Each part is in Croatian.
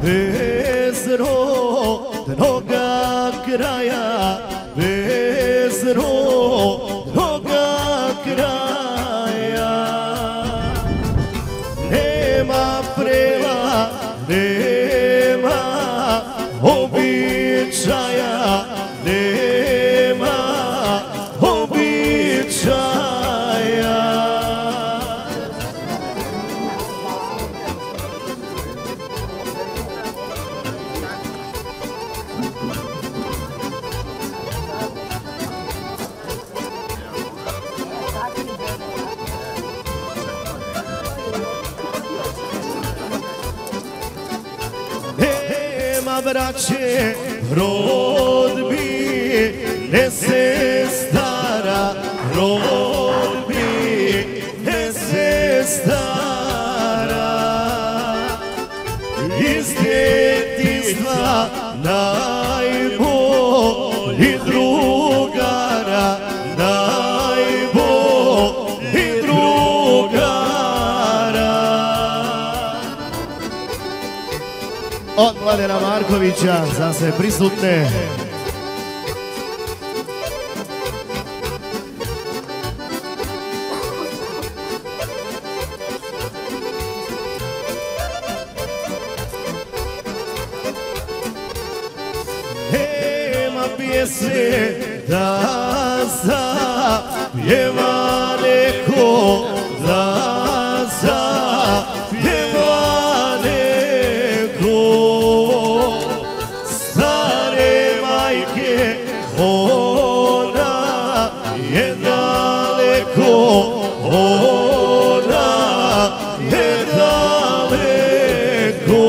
bez rodnoga kraja, bez rodnoga kraja. Nema prela, nema običaja, nema običaja. Nema braće, rodbi, ne se stara, rodbi, ne se stara. Iz djetinjstva najbolji drugara, najbolji drugara. Od Mladena Markovića za sve prisutne. Nema pjesme da zapjeva neko, da zapjeva neko. Stare majke, ona je daleko, ona je daleko.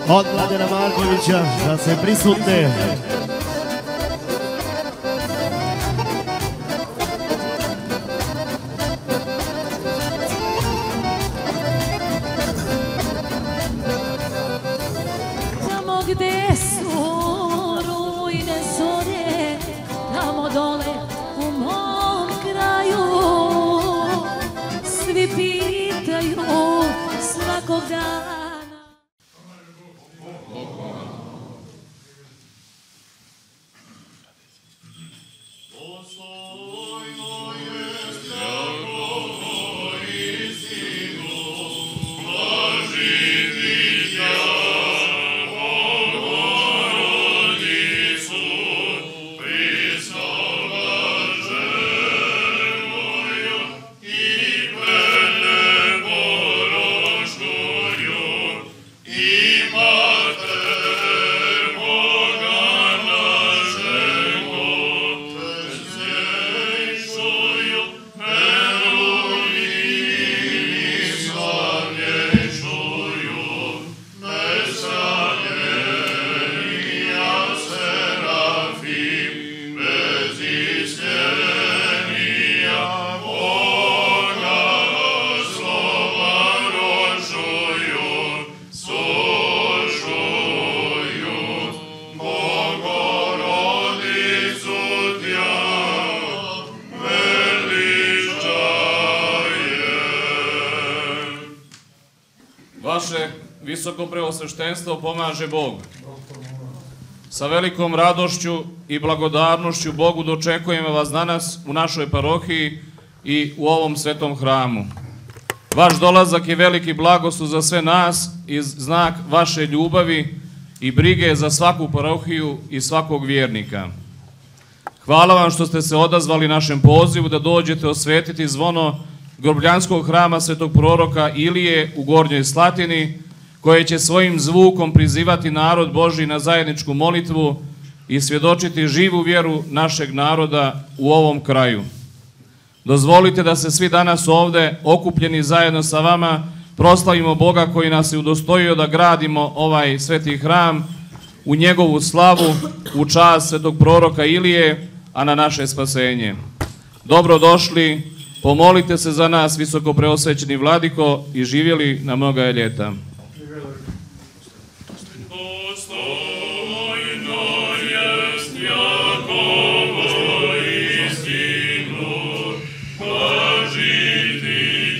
Od Mladena Markovića za sve prisutne. Tamo gde su rujne zore, tamo dole u mom kraju, svi pitaju svakog dana. Vaše visoko preosveštenstvo pomaže Bog. Sa velikom radošću i blagodarnošću Bogu dočekujemo vas danas u našoj parohiji i u ovom svetom hramu. Vaš dolazak je veliki blagoslov za sve nas i znak vaše ljubavi i brige za svaku parohiju i svakog vjernika. Hvala vam što ste se odazvali našem pozivu da dođete osvetiti zvono Grobljanskog hrama svetog proroka Ilije u Gornjoj Slatini, koje će svojim zvukom prizivati narod Božji na zajedničku molitvu i svjedočiti živu vjeru našeg naroda u ovom kraju. Dozvolite da se svi danas ovde, okupljeni zajedno sa vama, proslavimo Boga koji nas je udostojio da gradimo ovaj sveti hram u njegovu slavu, u čast svetog proroka Ilije, a na naše spasenje. Dobrodošli, pomolite se za nas, visoko preosvećeni vladiko, i živjeli na mnoga ljeta. Blažiti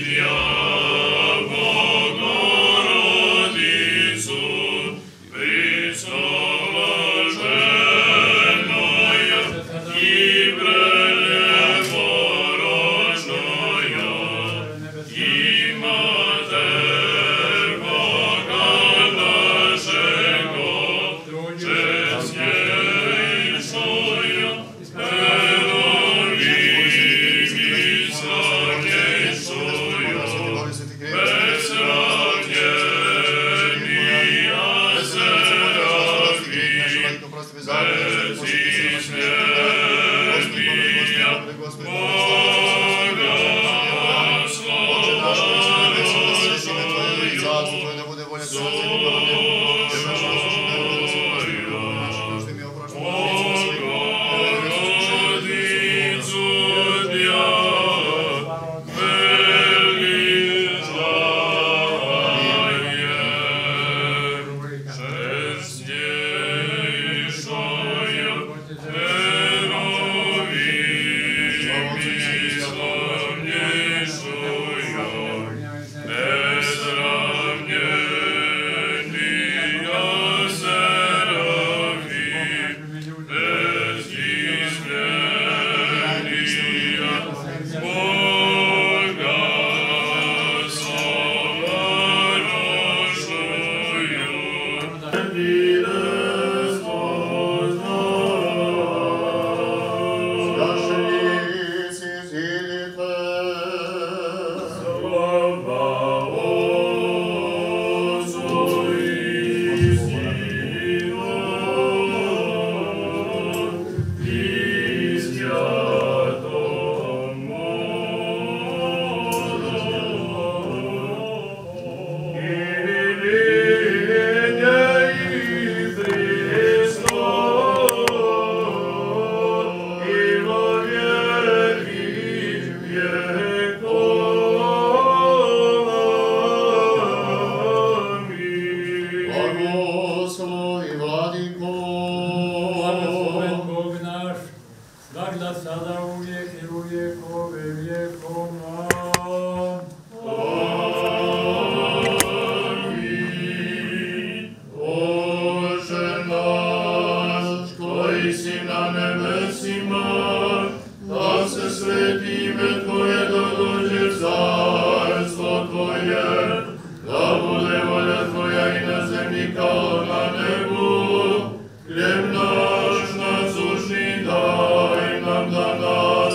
vijekove vijekova. Amin. Bože naš, koji si na nebesima, da se sveti ime Tvoje, da dođe carstvo Tvoje, da bude volja Tvoja i na zemlji kao na nebu. Hljeb naš nasušni daj nam danas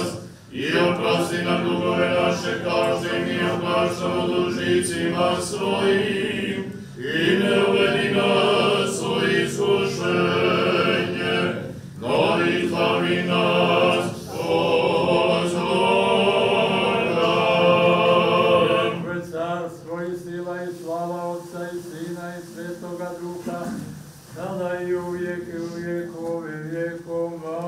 i oprosti nam dugove naše kao što i mi opraštamo dužnicima svojim i ne uvedi nas u iskušenje, no izbavi nas od zloga. Tvoje carstvo i sila i slava Otca i Sina i Svetoga Duha, sada i uvijek i u vijekove vijekova.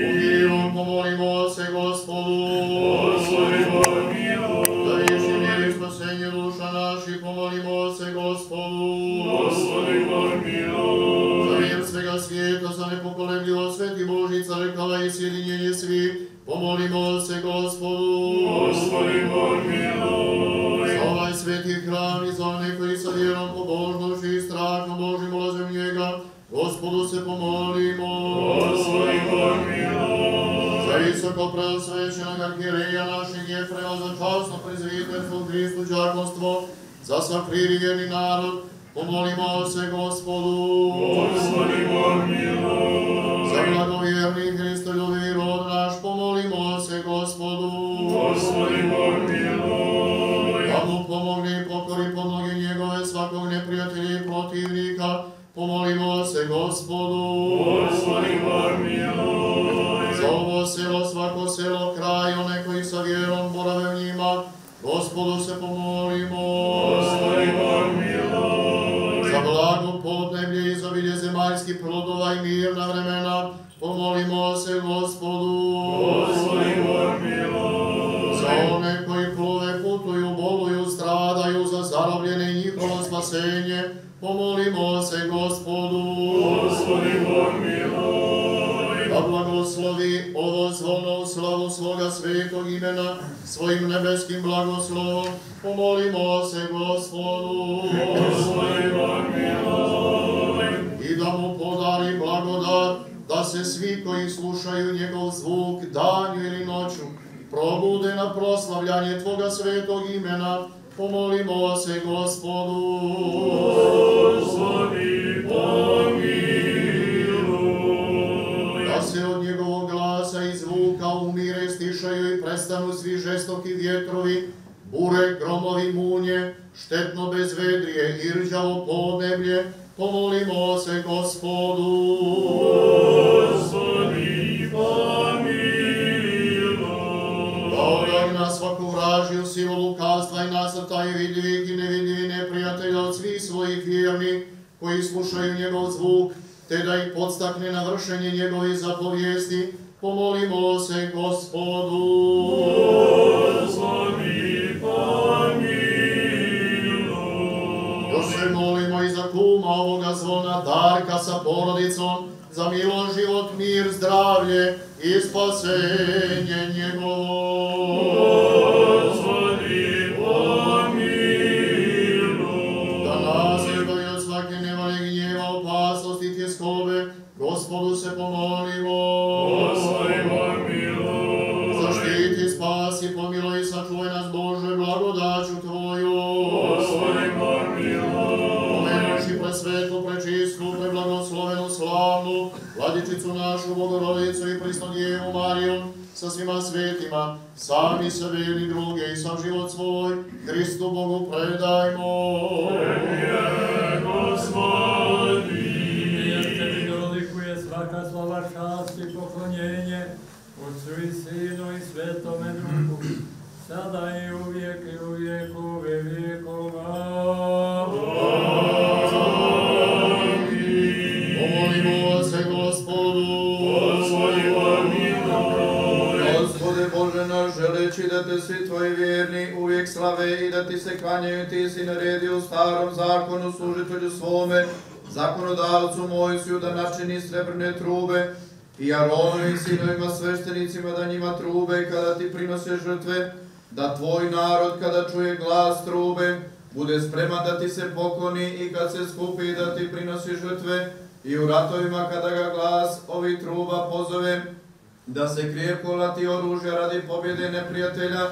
U miru pomolimo se Gospodu. Gospodi Bog miru. Za vječni mir i spasenje duša naših pomolimo se Gospodu. Gospodi Bog miru. Za mir svega svijeta, za nepokolebljivo sveti Božji crkava i sjedinjenje svih pomolimo se Gospodu. Gospodi Bog miru. Za ovaj sveti hram i za one koji sa vjerom, pobožnošću i strahom Božim ulazem njega, Gospodu se pomolimo. Gospodi Bog miluj. Za visoko preosvećenog arhijereja našeg Jefrema, za časno prezviterstvo u Hristu đakonstvo, za sav vjerni narod, pomolimo se Gospodu. Gospodi Bog miluj. Za blagovjerni Hristoljubivi rod naš, pomolimo se Gospodu. Gospodi Bog miluj. Da mu pomogne i pokori podnoge njegove svakog neprijatelja i protivnika, pomolimo se Gospodu. Gospodi Bog miluj. Za ovo selo, svako selo, kraj, one koji sa vjerom borave u njima, Gospodu se pomolimo. Gospodi Bog miluj. Za blago podneblje i za bilje zemaljskih plodova i mirna vremena, pomolimo se Gospodu. Gospodi Bog miluj. Za one koji plove, putuju, boluju, stradaju, za zarobljene i njihovo spasenje, pomolimo se Gospodu. Gospodi Bog miluj. Da blagoslovi ovo zvono u slavu svoga svetog imena, svojim nebeskim blagoslovom, pomolimo se Gospodu. Gospodi Bog miluj. I da mu podari blagodat, da se svi koji slušaju njegov zvuk danju ili noću probude na proslavljanje Tvoga svetog imena, pomolimo se Gospodu. Gospodi pomiluj. Da se od njegovog glasa i zvuka umire, stišaju i prestanu svi žestoki vjetrovi, bure, gromovi, munje, štetno bezvedrije i rđavo podneblje, pomolimo se Gospodu. Gospodi pomiluj. Da odagna svaku vražiju silu lukavstva i nasrtaje vidljivih i nevidljivih neprijatelja od svih svojih vjernih koji slušaju njegov zvuk, te da ih podstakne na vršenje njegovih zapovijesti, pomolimo se Gospodu. Gospodi pomiluj. Još se molimo i za kuma ovoga zvona Darka sa porodicom, za milo život, mir, zdravlje i spasenje njegovo. Gospodi pomiluj. Da nas izbavi od svake nevale, gnjeva, opasnosti i tjeskobe, Gospodu se pomolimo. Gospodi pomiluj. Zaštiti, spasi, pomiluj i sačuvaj nas Bože blagodaću Tvoju. Gospodi pomiluj. Pomenuši presvetlu, prečistu, preblagoslovenu, slavnu Vladičicu našu, Bogorodicu i prisnu Djevu Mariju, sa svima svetima, sami sebe ili druge i sam život svoj, Hristu Bogu predajmo. Tebi je, Gospodi. Jer Tebi dolikuje svaka slava, čast i poklonjenje, Otcu i Sinu i Svetome Duhu, sada i uvijek i u vijekove vijekova. Pomolimo se Gospodu. Gospodi pomiluj. Gospode Bože naš, želeći da Te svi Tvoji vjerni uvijek slave i da Ti se klanjaju, Ti si naredio u starom zakonu služitelju svome, zakonodavcu Mojsiju da načini srebrne trube, i Aronovim sinovima sveštenicima da njima trube kada ti prinose žrtve, da tvoj narod kada čuje glas trube, bude spreman da ti se pokloni i kad se skupi da ti prinosi žrtve, i u ratovima kada ga glas ovih truba pozove, da se krepko lati oružja radi pobjede neprijatelja.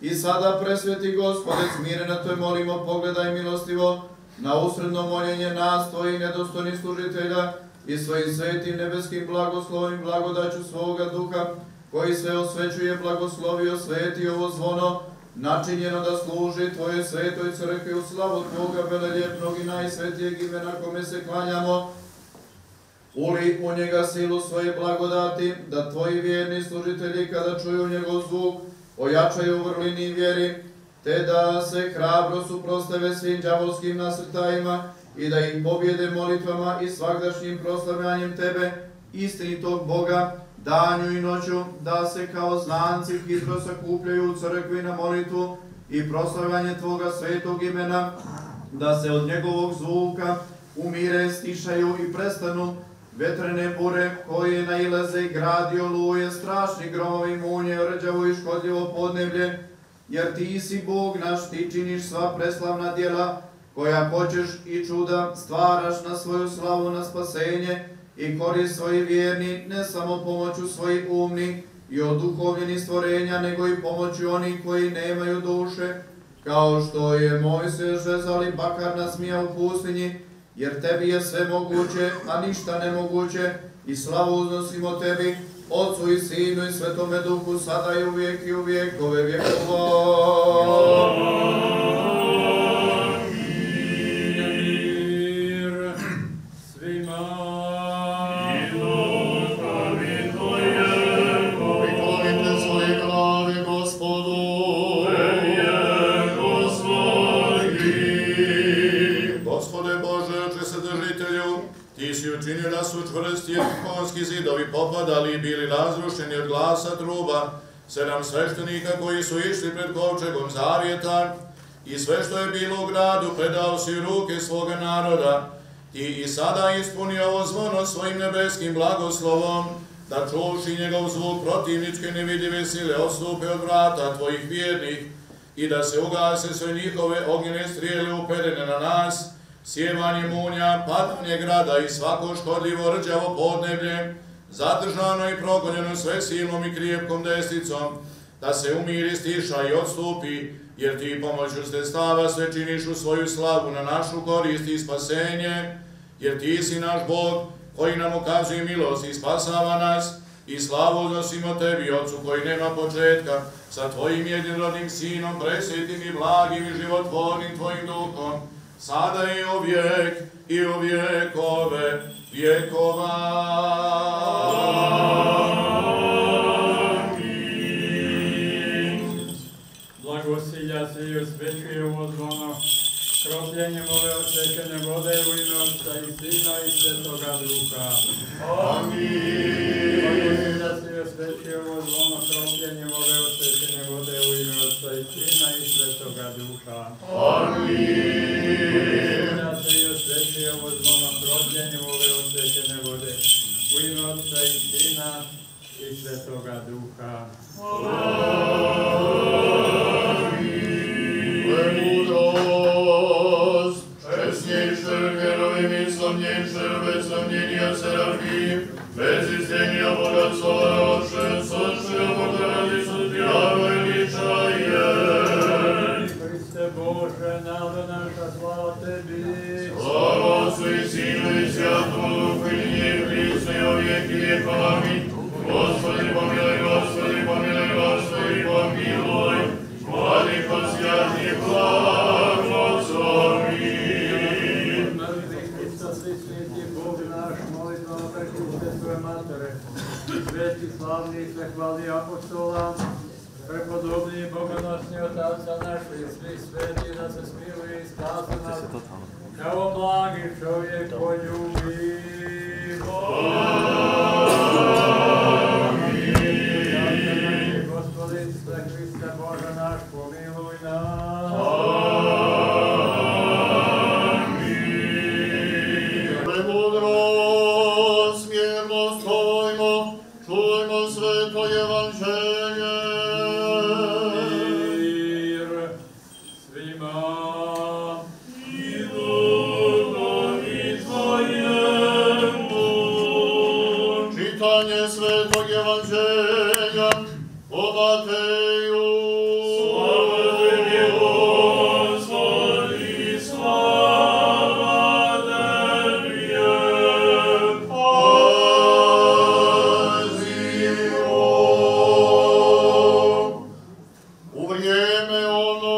I sada, presveti Gospode, smireno te molimo, pogledaj milostivo na usredno moljenje nas, tvojih nedostojnih služitelja, i svojim svetim nebeskim blagoslovim blagodaću svoga duha, koji sve osvećuje, blagoslovi, osveti ovo zvono, načinjeno da služi tvojoj svetoj crkvi u slavu tvoga veleljepnog i najsvetijeg imena kome se klanjamo. Uli u njega silu svoje blagodati, da tvoji vjerni služitelji kada čuju njegov zvuk, ojačaju u vrlini vjeri, te da se hrabro suprostave svim đavolskim nasrtajima i da ih pobjede molitvama i svagdašnjim proslavljanjem tebe, istinitog Boga, danju i noću, da se kao znanci hitro sakupljaju u crkvi na molitvu i proslavljanje tvoga svetog imena, da se od njegovog zvuka umire, stišaju i prestanu vetrene bure koje nailaze i gradi oluje, strašni gromovi, munje, rđavo i škodljivo podneblje, jer ti si Bog naš, ti činiš sva preslavna djela koja hoćeš i čuda stvaraš na svoju slavu, na spasenje i korist svojih vjerni, ne samo pomoću svojih umnih i oduhovljenih stvorenja, nego i pomoću onih koji nemaju duše, kao što je Mojsije žezali bakar nasmija u pustinji, jer tebi je sve moguće, a ništa nemoguće, i slavu uznosimo tebi, Otcu i Sinu i Svetome Duhu, sada i uvijek i u vjekove vjekova. Učinio da su čvrsti konski zidovi popadali i bili razrušeni od glasa truba, 7 sveštenika koji su išli pred kovčegom zavjeta, i sve što je bilo u gradu predao si u ruke svoga naroda. Ti i sada ispuni ovo zvono svojim nebeskim blagoslovom, da čuvši njegov zvuk protivničke nevidive sile odstupe od vrata tvojih vjernih i da se ugase sve njihove ognjene strijele uperene na nas, sjevanje munja, padanje grada i svako škodljivo rđavo podneblje, zadržano i progonjeno sve silom i krijepkom desnicom, da se umiri, stiša i odstupi, jer ti pomoću sredstava sve činiš u svoju slavu na našu korist i spasenje, jer ti si naš Bog koji nam ukazuje milost i spasava nas, i slavu uznosimo tebi, Otcu koji nema početka, sa tvojim jedinorodnim Sinom, presvetim i blagim i životvornim tvojim duhom, sada i uvijek i u vjekove vjekova. Blagosilja se i osvećuje ovo zvono, kropljenjem ove osvećene vode u ime Otca i Sina i Svetoga Duha. Amin. Blagosilja se i osvećuje ovo zvono, kropljenjem ove osvećene vode u ime Otca i Sina i Svetoga Duha. Amin. Blagosilja se i osvećuje ovo zvono, kropljenjem ove osvećene vode u ime Otca i Sina i Svetoga Duha. Premudrost, česnejše herovim i slavnejše bez slavnjenja serafim, bez istenja Boga stvoraše, soče Boga radi sudbja veličaje. Hriste Bože, nada naša, slava tebi. Slava Otcu i Sinu i Svjatomu Duhu i njih prisne u vijek i vjekova. Amin. Gospodi pomiluj, Gospodi pomiluj, Gospodi pomiluj, Vladiko svjatih blagoslovi. Mrtvi Hrista, svi sveti Bože naš, molitvama prekriste svoje matere, sveti slavni i sve hvali apostola, prepodobni i bogonosni otaca naši, svi sveti da se smiluje i spase nas, kao blagi čovjek poljubi. Amin. Gospodin, sve Hriste Bože naš, pomiluj nas. Premudrost, smjernost tvojmo, Čujmo sveto evanđelje. Mir svima. I duhovi tvojemu. Čitanje svetog evanđelja po Mateju. Slava tebi, Gospodi, slava tebi. U vrijeme ono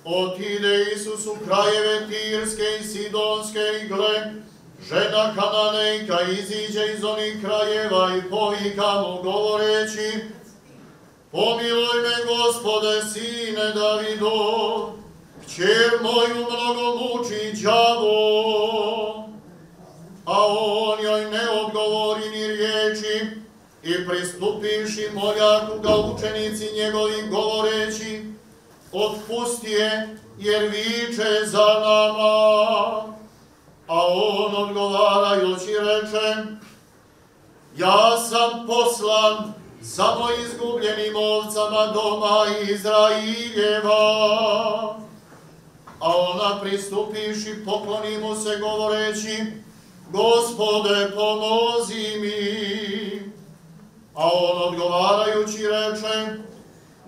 otide Isus u krajeve Tirske i Sidonske i gle, žena Kananejka iziđe iz onih krajeva i povika mu govoreći: Pomiluj me, Gospode, sine Davidov, kćer moju mnogo muči đavo. A on joj ne odgovori ni riječi i pristupivši moljaku ga učenici njegovi govoreći: Otpusti je, jer viče za nama. A on odgovarajući reče: Ja sam poslan samo izgubljenim ovcama doma Izraeljeva. A ona pristupivši pokloni mu se govoreći: Gospode, pomozi mi. A on odgovarajući reče: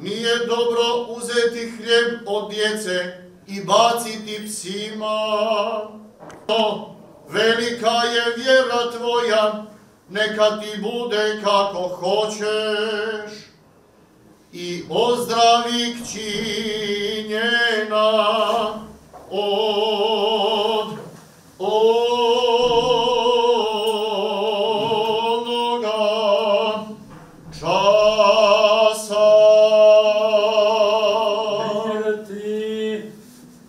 Nije dobro uzeti hljeb od djece i baciti psima. No, velika je vjera tvoja, neka ti bude kako hoćeš. I ozdravi kći njena od onoga časa. Mir ti,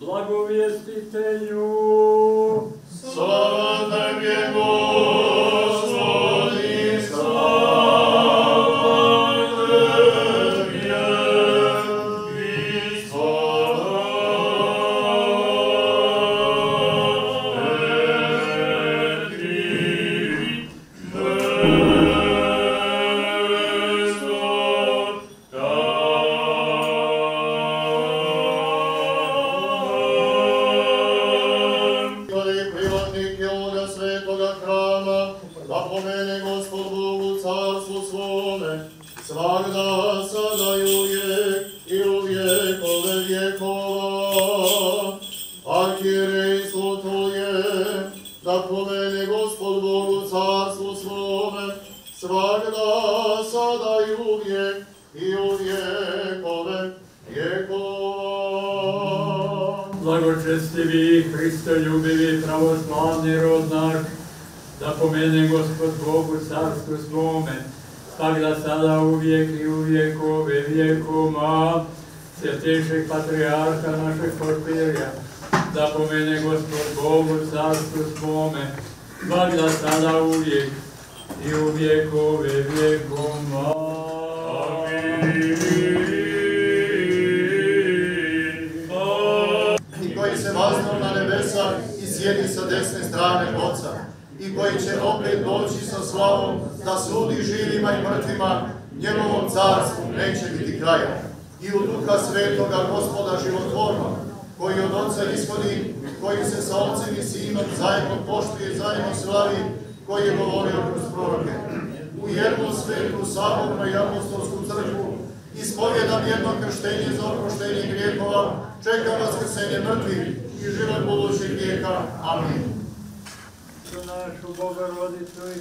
blagovjestitelju. Slava tebi, Gospodi, slava tebi, i slava tebi, privatnike ovoga svetoga hrama, da pomene Gospod Bog u carstvu svome, svagda, sada i u vjekove vjekova. Arhierejstvo tvoje, da pomene Gospod Bog u carstvu svome, svagda, sada i u vjekove vjekova. Blagočestivi, Hristoljubivi, pravoslavni rod naš, da pomene Gospod Bog u carstvu svome, svagda sada uvijek i u vjekove vjekova. Svjetejšeg patrijarha našeg Porfirija, da pomene Gospod Bog u carstvu svome, svagda sada uvijek i u vjekove vjekova. I koji se vaznuo na nebesa i sjedi sa desne strane Oca, i koji će opet doći sa slavom da sudi živima i mrtvima, njegovom carstvu neće biti kraja. I u Duha Svetoga, Gospoda životvornog, koji od Otca ishodi, koji se sa Otcem i Sinom zajedno poštuje, zajedno slavi, koji je govorio kroz proroke. U jednu svetu, sabornu i apostolsku crkvu, ispovjedam jedno krštenje za oproštenje grijehova, čekam vaskrsenje mrtvih i život budućeg vijeka. Amin. Za našu Bogorodicu i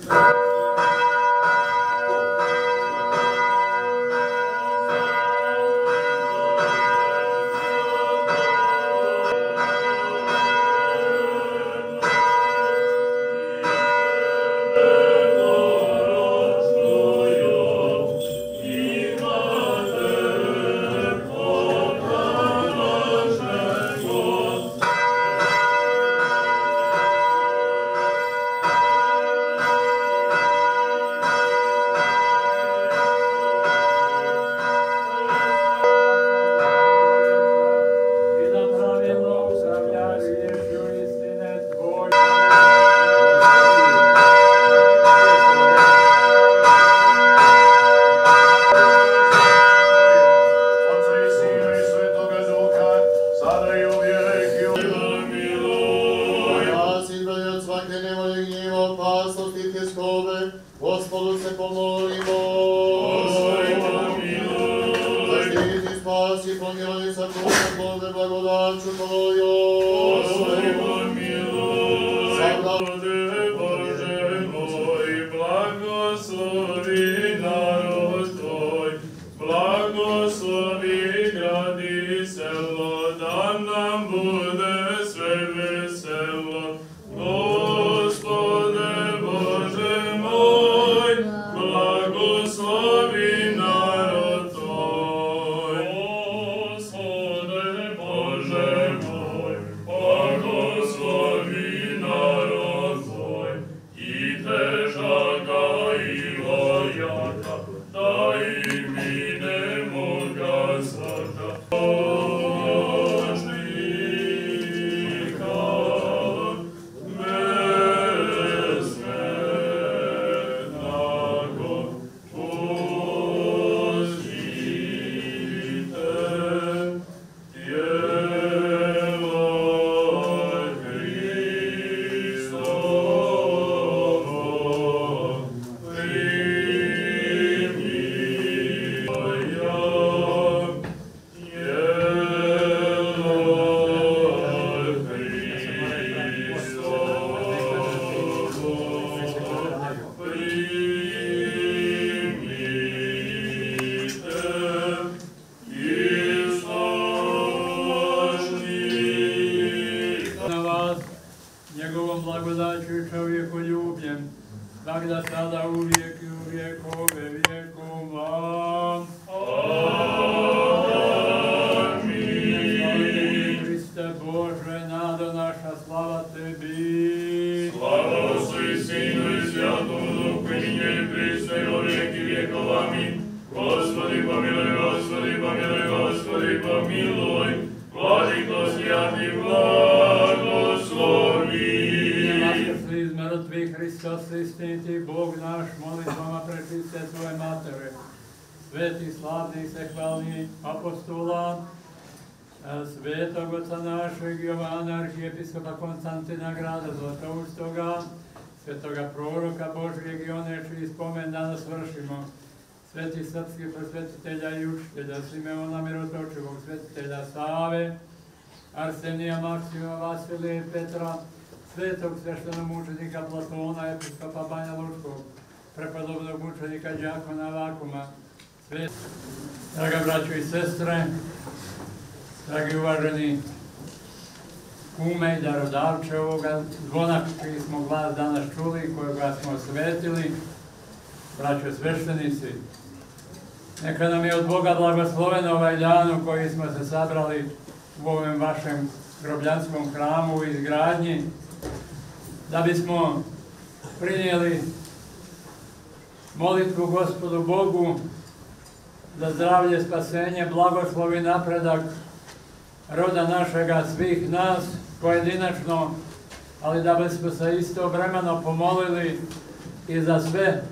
molimo. Zaštiti, spasi, pomiluj, sačuvaj, Bože, blagodaću Tvojom. Gospode Bože moj, blagoslovi narod Tvoj, blagoslovi grad i selo, da nam bude sve veselo. Gospode Bože moj, blagoslovi narod Tvoj. Gospode Bože moj, blagoslovi narod Tvoj, i težaka i lojaka, da im minemo gazaka. Božnika, besmrtnago, pustite tijelo Hristovo, primi moja Na vas, njegovom blagodaću i čovjekoljubljem, tak da sada uvijek i u vjekove vjekova. Amin. Hriste Bože, nado naša, slava Tebi. Slava Otcu i Sinu i Svjatomu Duhu, i nje i prisne i u vijeki vjekova. Amin. Gospodi pomiluj, Gospodi pomiluj, Gospodi pomiluj. Vladiko svjati, blagoslovi. Vaskrsli iz mrtvih, Hristos istiniti Bog naš, molitvama prečiste svoje matere. Sveti, slavni i sehvalni apostola, svetog oca našeg Jovana, arhijepiskopa Konstantina grada Zlatoustoga, svetoga proroka Božjeg i one čiji spomen danas vršimo, sveti srpskih prosvetitelja i učitelja, Simeona Mirotočivog, svetitelja Save, Arsenija, Maksima, Vasilija i Petra, svetog sveštenomučenika Platona, episkopa Banja Lučkog, prepodobnog mučenika Đakona Vakuma, draga braćo i sestre, dragi uvaženi kume i darodavče ovoga zvona čiji smo glas danas čuli, kojega smo osvetili, braćo sveštenici, neka nam je od Boga blagosloven ovaj dan u koji smo se sabrali u ovom vašem grobljanskom hramu u izgradnji, da bismo prinijeli molitvu Gospodu Bogu za zdravlje, spasenje, blagoslov i napredak roda našega, svih nas pojedinačno, ali da bismo se istovremeno pomolili i za sve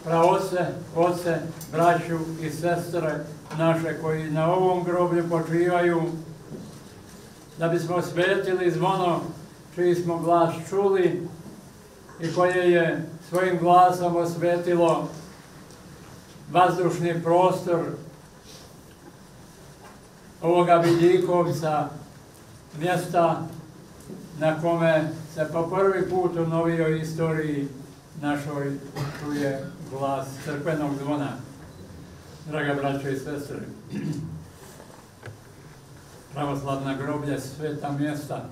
praoce, oce, braću i sestre naše koji na ovom groblju počivaju, da bismo osvetili zvono čiji smo glas čuli i koje je svojim glasom osvetilo vazdušni prostor ovoga Vidjikovca, mjesta na kome se po prvi put u novijoj istoriji našoj čuje glas crkvenog zvona. Draga braćo i sestre, pravoslavna groblje, sveta mjesta.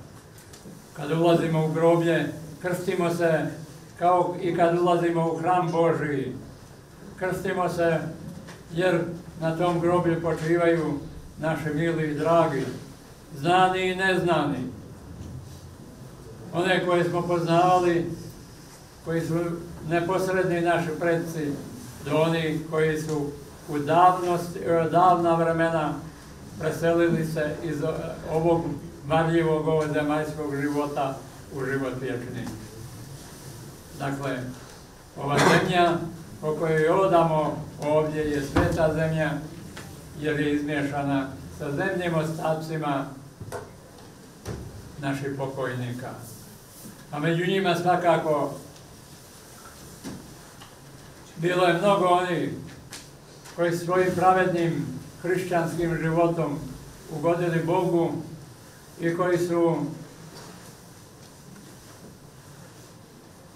Kad ulazimo u groblje, krstimo se kao i kad ulazimo u hram Božiji. Krstimo se jer na tom groblju počivaju naši mili i dragi, znani i neznani. One koje smo poznavali, koji su neposredni naši predci, do onih koji su u davna vremena preselili se iz ovog marljivog ovozemaljskog života u život vječni. Dakle, ova zemlja o kojoj odamo ovdje je sveta zemlja, jer je izmiješana sa zemljim ostacima naših pokojnika. A među njima svakako Bilo je mnogo onih koji svojim pravednim hrišćanskim životom ugodili Bogu i koji su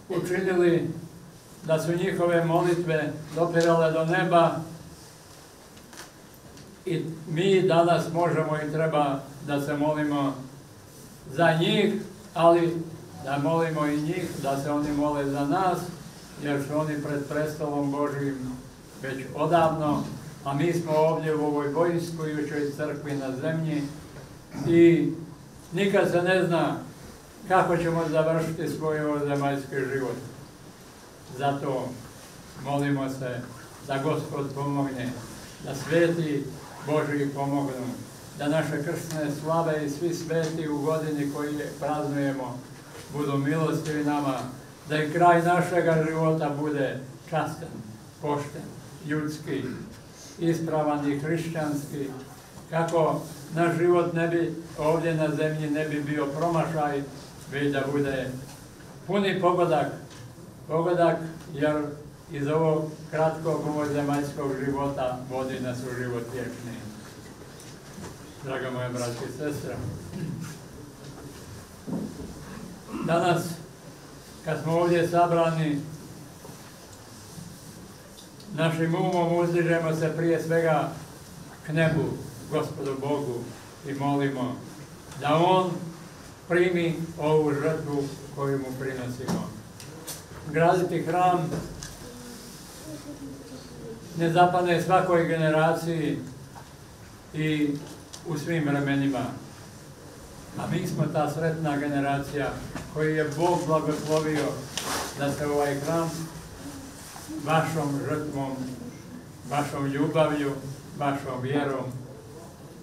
učinili da su njihove molitve dopirale do neba i mi danas možemo i treba da se molimo za njih, ali da molimo i njih, da se oni mole za nas, jer su oni pred prestolom Božijim već odavno, a mi smo ovdje u ovoj bojinskujućoj crkvi na zemlji i nikad se ne zna kako ćemo završiti svoj ovozemaljski život. Zato molimo se da Gospod pomogne, da sveti Božiji pomognu, da naše krstne slave i svi sveti u godini koji praznujemo budu milostivi nama, da i kraj našega života bude častan, pošten, ljudski, ispravan i hrišćanski, kako naš život ne bi ovdje na zemlji ne bi bio promašaj, već da bude puni pogodak, jer iz ovog kratkog ovozemaljskog života vodi nas u život vječni. Draga moja braća i sestra, danas kad smo ovdje sabrani, našim umom uzdižemo se prije svega k nebu, Gospodu Bogu, i molimo da On primi ovu žrtvu koju mu prinosimo. Graditi hram ne zapadne svakoj generaciji i u svim vremenima. A mi smo ta sretna generacija koju je Bog blagoslovio da se ovaj hram vašom žrtvom, vašom ljubavlju, vašom vjerom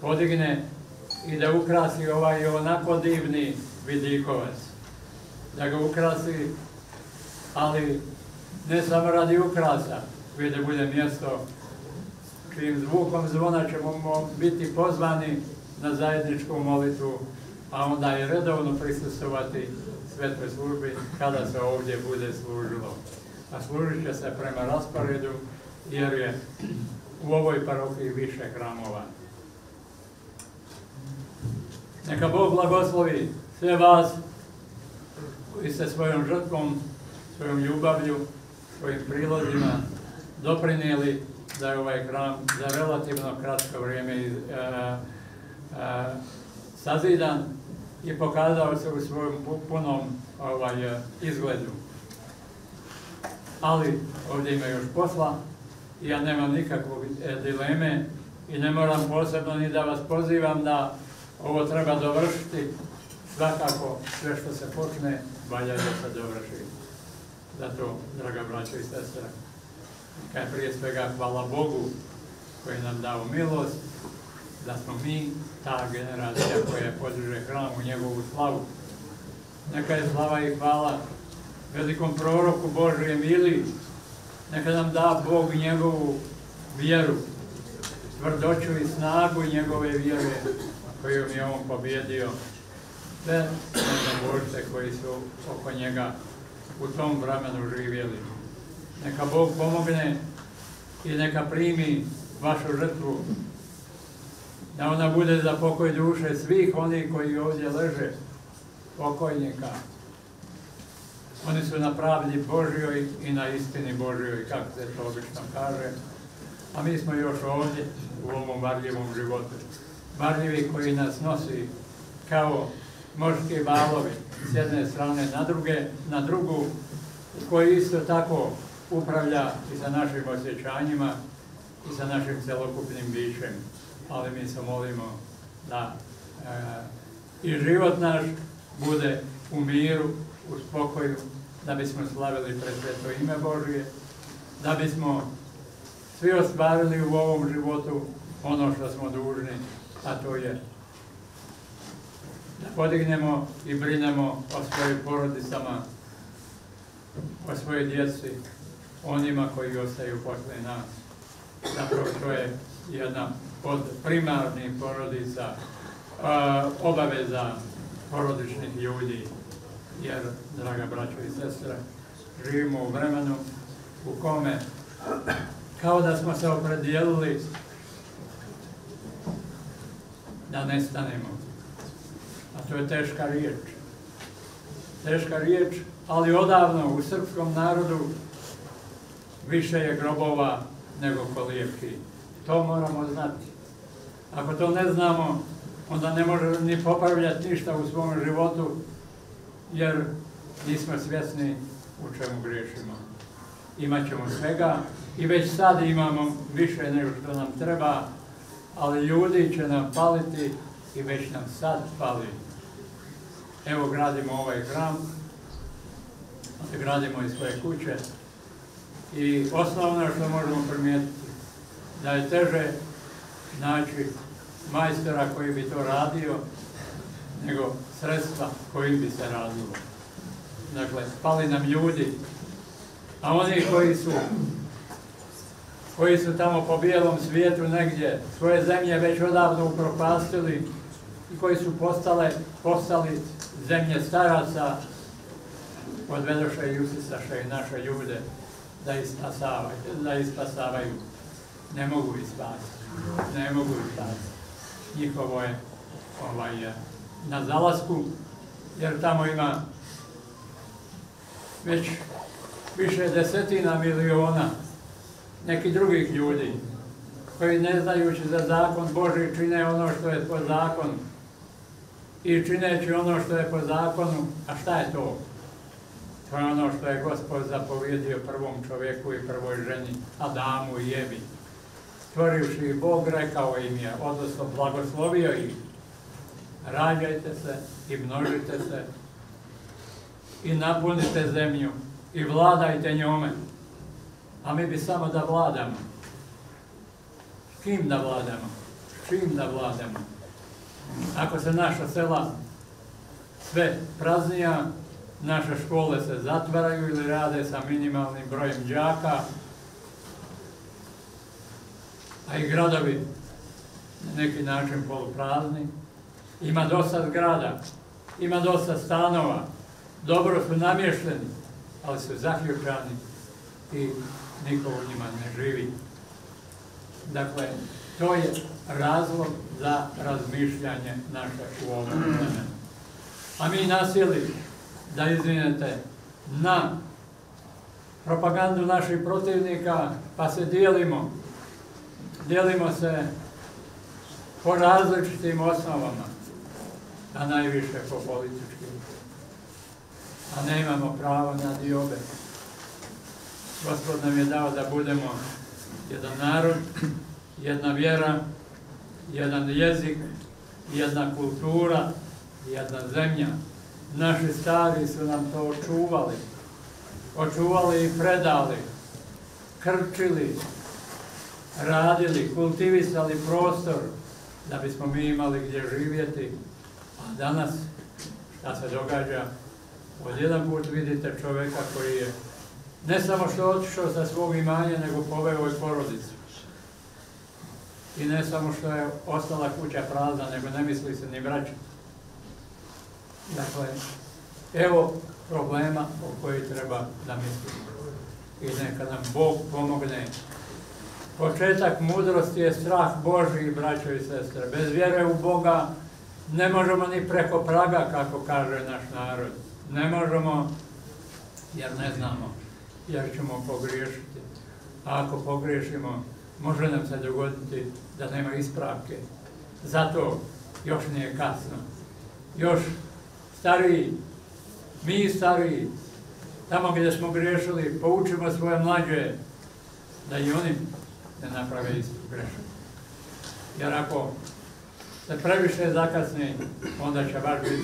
podigne i da ukrasi ovaj onako divni vidikovac. Da ga ukrasi, ali ne samo radi ukrasa, već da bude mjesto čijim zvukom zvona ćemo biti pozvani na zajedničku molitvu, a onda i redovno prisustvovati svetoj službi kada se ovdje bude služilo. A služit će se prema rasporedu, jer je u ovoj parohiji više hramova. Neka Bog blagoslovi sve vas koji ste svojom žrtvom, svojom ljubavlju, svojim prilozima doprinijeli da je ovaj hram za relativno kratko vrijeme sazidan i pokazao se u svojom punom izgledu. Ali ovdje ima još posla i ja nemam nikakvog dileme i ne moram posebno ni da vas pozivam da ovo treba dovršiti. Svakako sve što se počne valja da se dovrši. Zato, draga braćo i sestre, neka je prije svega hvala Bogu koji nam dao milost da smo mi ta generacija koja podiže hram u njegovu slavu. Neka je slava i hvala velikom proroku Božijem Iliji. Neka nam da Bog njegovu vjeru, tvrdoću i snagu njegove vjere kojom je on pobjedio sve Božce koji su oko njega u tom vremenu živjeli. Neka Bog pomogne i neka primi vašu žrtvu, da ona bude za pokoj duše svih onih koji ovdje leže, pokojnika. Oni su na pravdi Božjoj i na istini Božjoj, kako se to obično kaže. A mi smo još ovdje u ovom varljivom životu. Varljivi koji nas nosi kao morski valovi s jedne strane na drugu, koji isto tako upravlja i sa našim osjećanjima i sa našim celokupnim bićem. Ali mi se molimo da i život naš bude u miru, u spokoju, da bismo slavili pred sveto ime Božije, da bismo svi ostvarili u ovom životu ono što smo dužni, a to je da podignemo i brinemo o svojim porodicama, o svojoj djeci, onima koji ostaju posle nas. Zapravo to je jedna od primarnih porodica, obaveza porodičnih ljudi, jer, draga braćo i sestre, živimo u vremenu u kome kao da smo se opredijelili da nestanemo. A to je teška riječ. Teška riječ, ali odavno u srpskom narodu više je grobova nego kolijevki. To moramo znati. Ako to ne znamo, onda ne možemo ni popravljati ništa u svom životu, jer nismo svjesni u čemu griješimo. Imaćemo svega i već sad imamo više nego što nam treba, ali ljudi će nam paliti i već nam sad pali. Evo gradimo ovaj hram, gradimo i svoje kuće i osnovno što možemo primijetiti da je teže naći majstora koji bi to radio nego sredstva koji bi se radilo. Dakle, pali nam ljudi, a oni koji su tamo po bijelom svijetu negdje svoje zemlje već odavno upropastili i koji su postali zemlje staraca, odvedoše i usisaše i naše ljude da ih spasavaju. Ne mogu ih spasiti. Ne mogu ih spasiti. Njihovo je na zalasku, jer tamo ima već više desetina miliona nekih drugih ljudi koji ne znajući za zakon Božji čine ono što je po zakonu i čineći ono što je po zakonu, a šta je to? To je ono što je Gospod zapovjedio prvom čovjeku i prvoj ženi, Adamu i Evi. Stvorivši Bog, rekao im je, odnosno blagoslovio ih, rađajte se i množite se i napunite zemlju i vladajte njome. A mi bi samo da vladamo. S kim da vladamo? S čim da vladamo? Ako se naša sela sve praznija, naše škole se zatvaraju ili rade sa minimalnim brojem đaka, a i gradovi na neki način poluprazni, ima dosta zgrada, ima dosta stanova, dobro su namješteni, ali su zaključani i niko u njima ne živi. Dakle, to je razlog za razmišljanje naše u ovom vremenu. A mi nasjeli, da izvinete, na propagandu naših protivnika, pa se dijelimo se po različitim osnovama, a najviše po političkim. A ne imamo pravo na diobe. Gospod nam je dao da budemo jedan narod, jedna vjera, jedan jezik, jedna kultura, jedna zemlja. Naši stari su nam to očuvali i predali, krčili, radili, kultivisali prostor da bismo mi imali gdje živjeti. A danas, šta se događa? Odjedan put vidite čovjeka koji je ne samo što je otišao sa svog imanja, nego poveo i porodicu. I ne samo što je ostala kuća prazna, nego ne misli se ni vraćati. Dakle, evo problema o koji treba da mislimo. I neka nam Bog pomogne. Početak mudrosti je strah Božji, braćo i sestre. Bez vjere u Boga ne možemo ni preko praga, kako kaže naš narod. Ne možemo, jer ne znamo, jer ćemo pogriješiti. A ako pogriješimo, može nam se dogoditi da nema ispravke. Zato još nije kasno. Još stariji, mi stariji, tamo gdje smo griješili, poučimo svoje mlađe da i oni ne naprave istu grešku. Jer ako se previše zakasni, onda će baš biti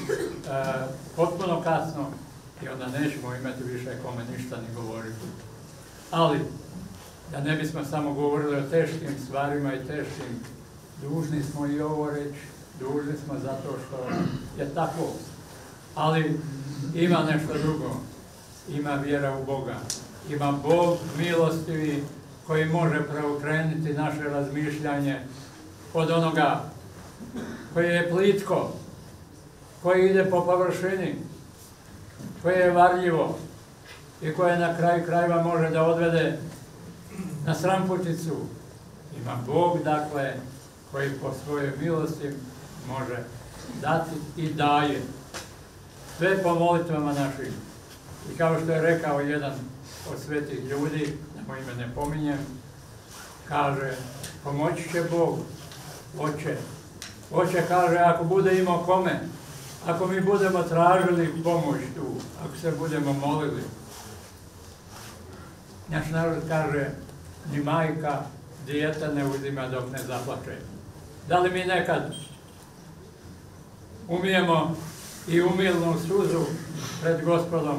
potpuno kasno i onda nećemo imati više kome ništa ni govoriti. Ali, da ne bismo samo govorili o teškim stvarima i teškim, dužni smo i ovo reći, dužni smo zato što je tako. Ali ima nešto drugo, ima vjera u Boga, ima Bog milostivi koji može preokrenuti naše razmišljanje od onoga koji je plitko, koji ide po površini, koje je varljivo i koje na kraju krajeva može da odvede na stranputicu. Ima Bog, dakle, koji po svojoj milosti može dati i daje. Sve po molitvama našim. I kao što je rekao jedan od svetih ljudi, da mu ime ne pominjem, kaže, pomoći će Bog, hoće. Hoće, kaže, ako bude imao kome, ako mi budemo tražili pomoć tu, ako se budemo molili. Naš narod kaže, ni majka dijete ne uzima dok ne zaplače. Da li mi nekad umijemo i umilnu suzu pred Gospodom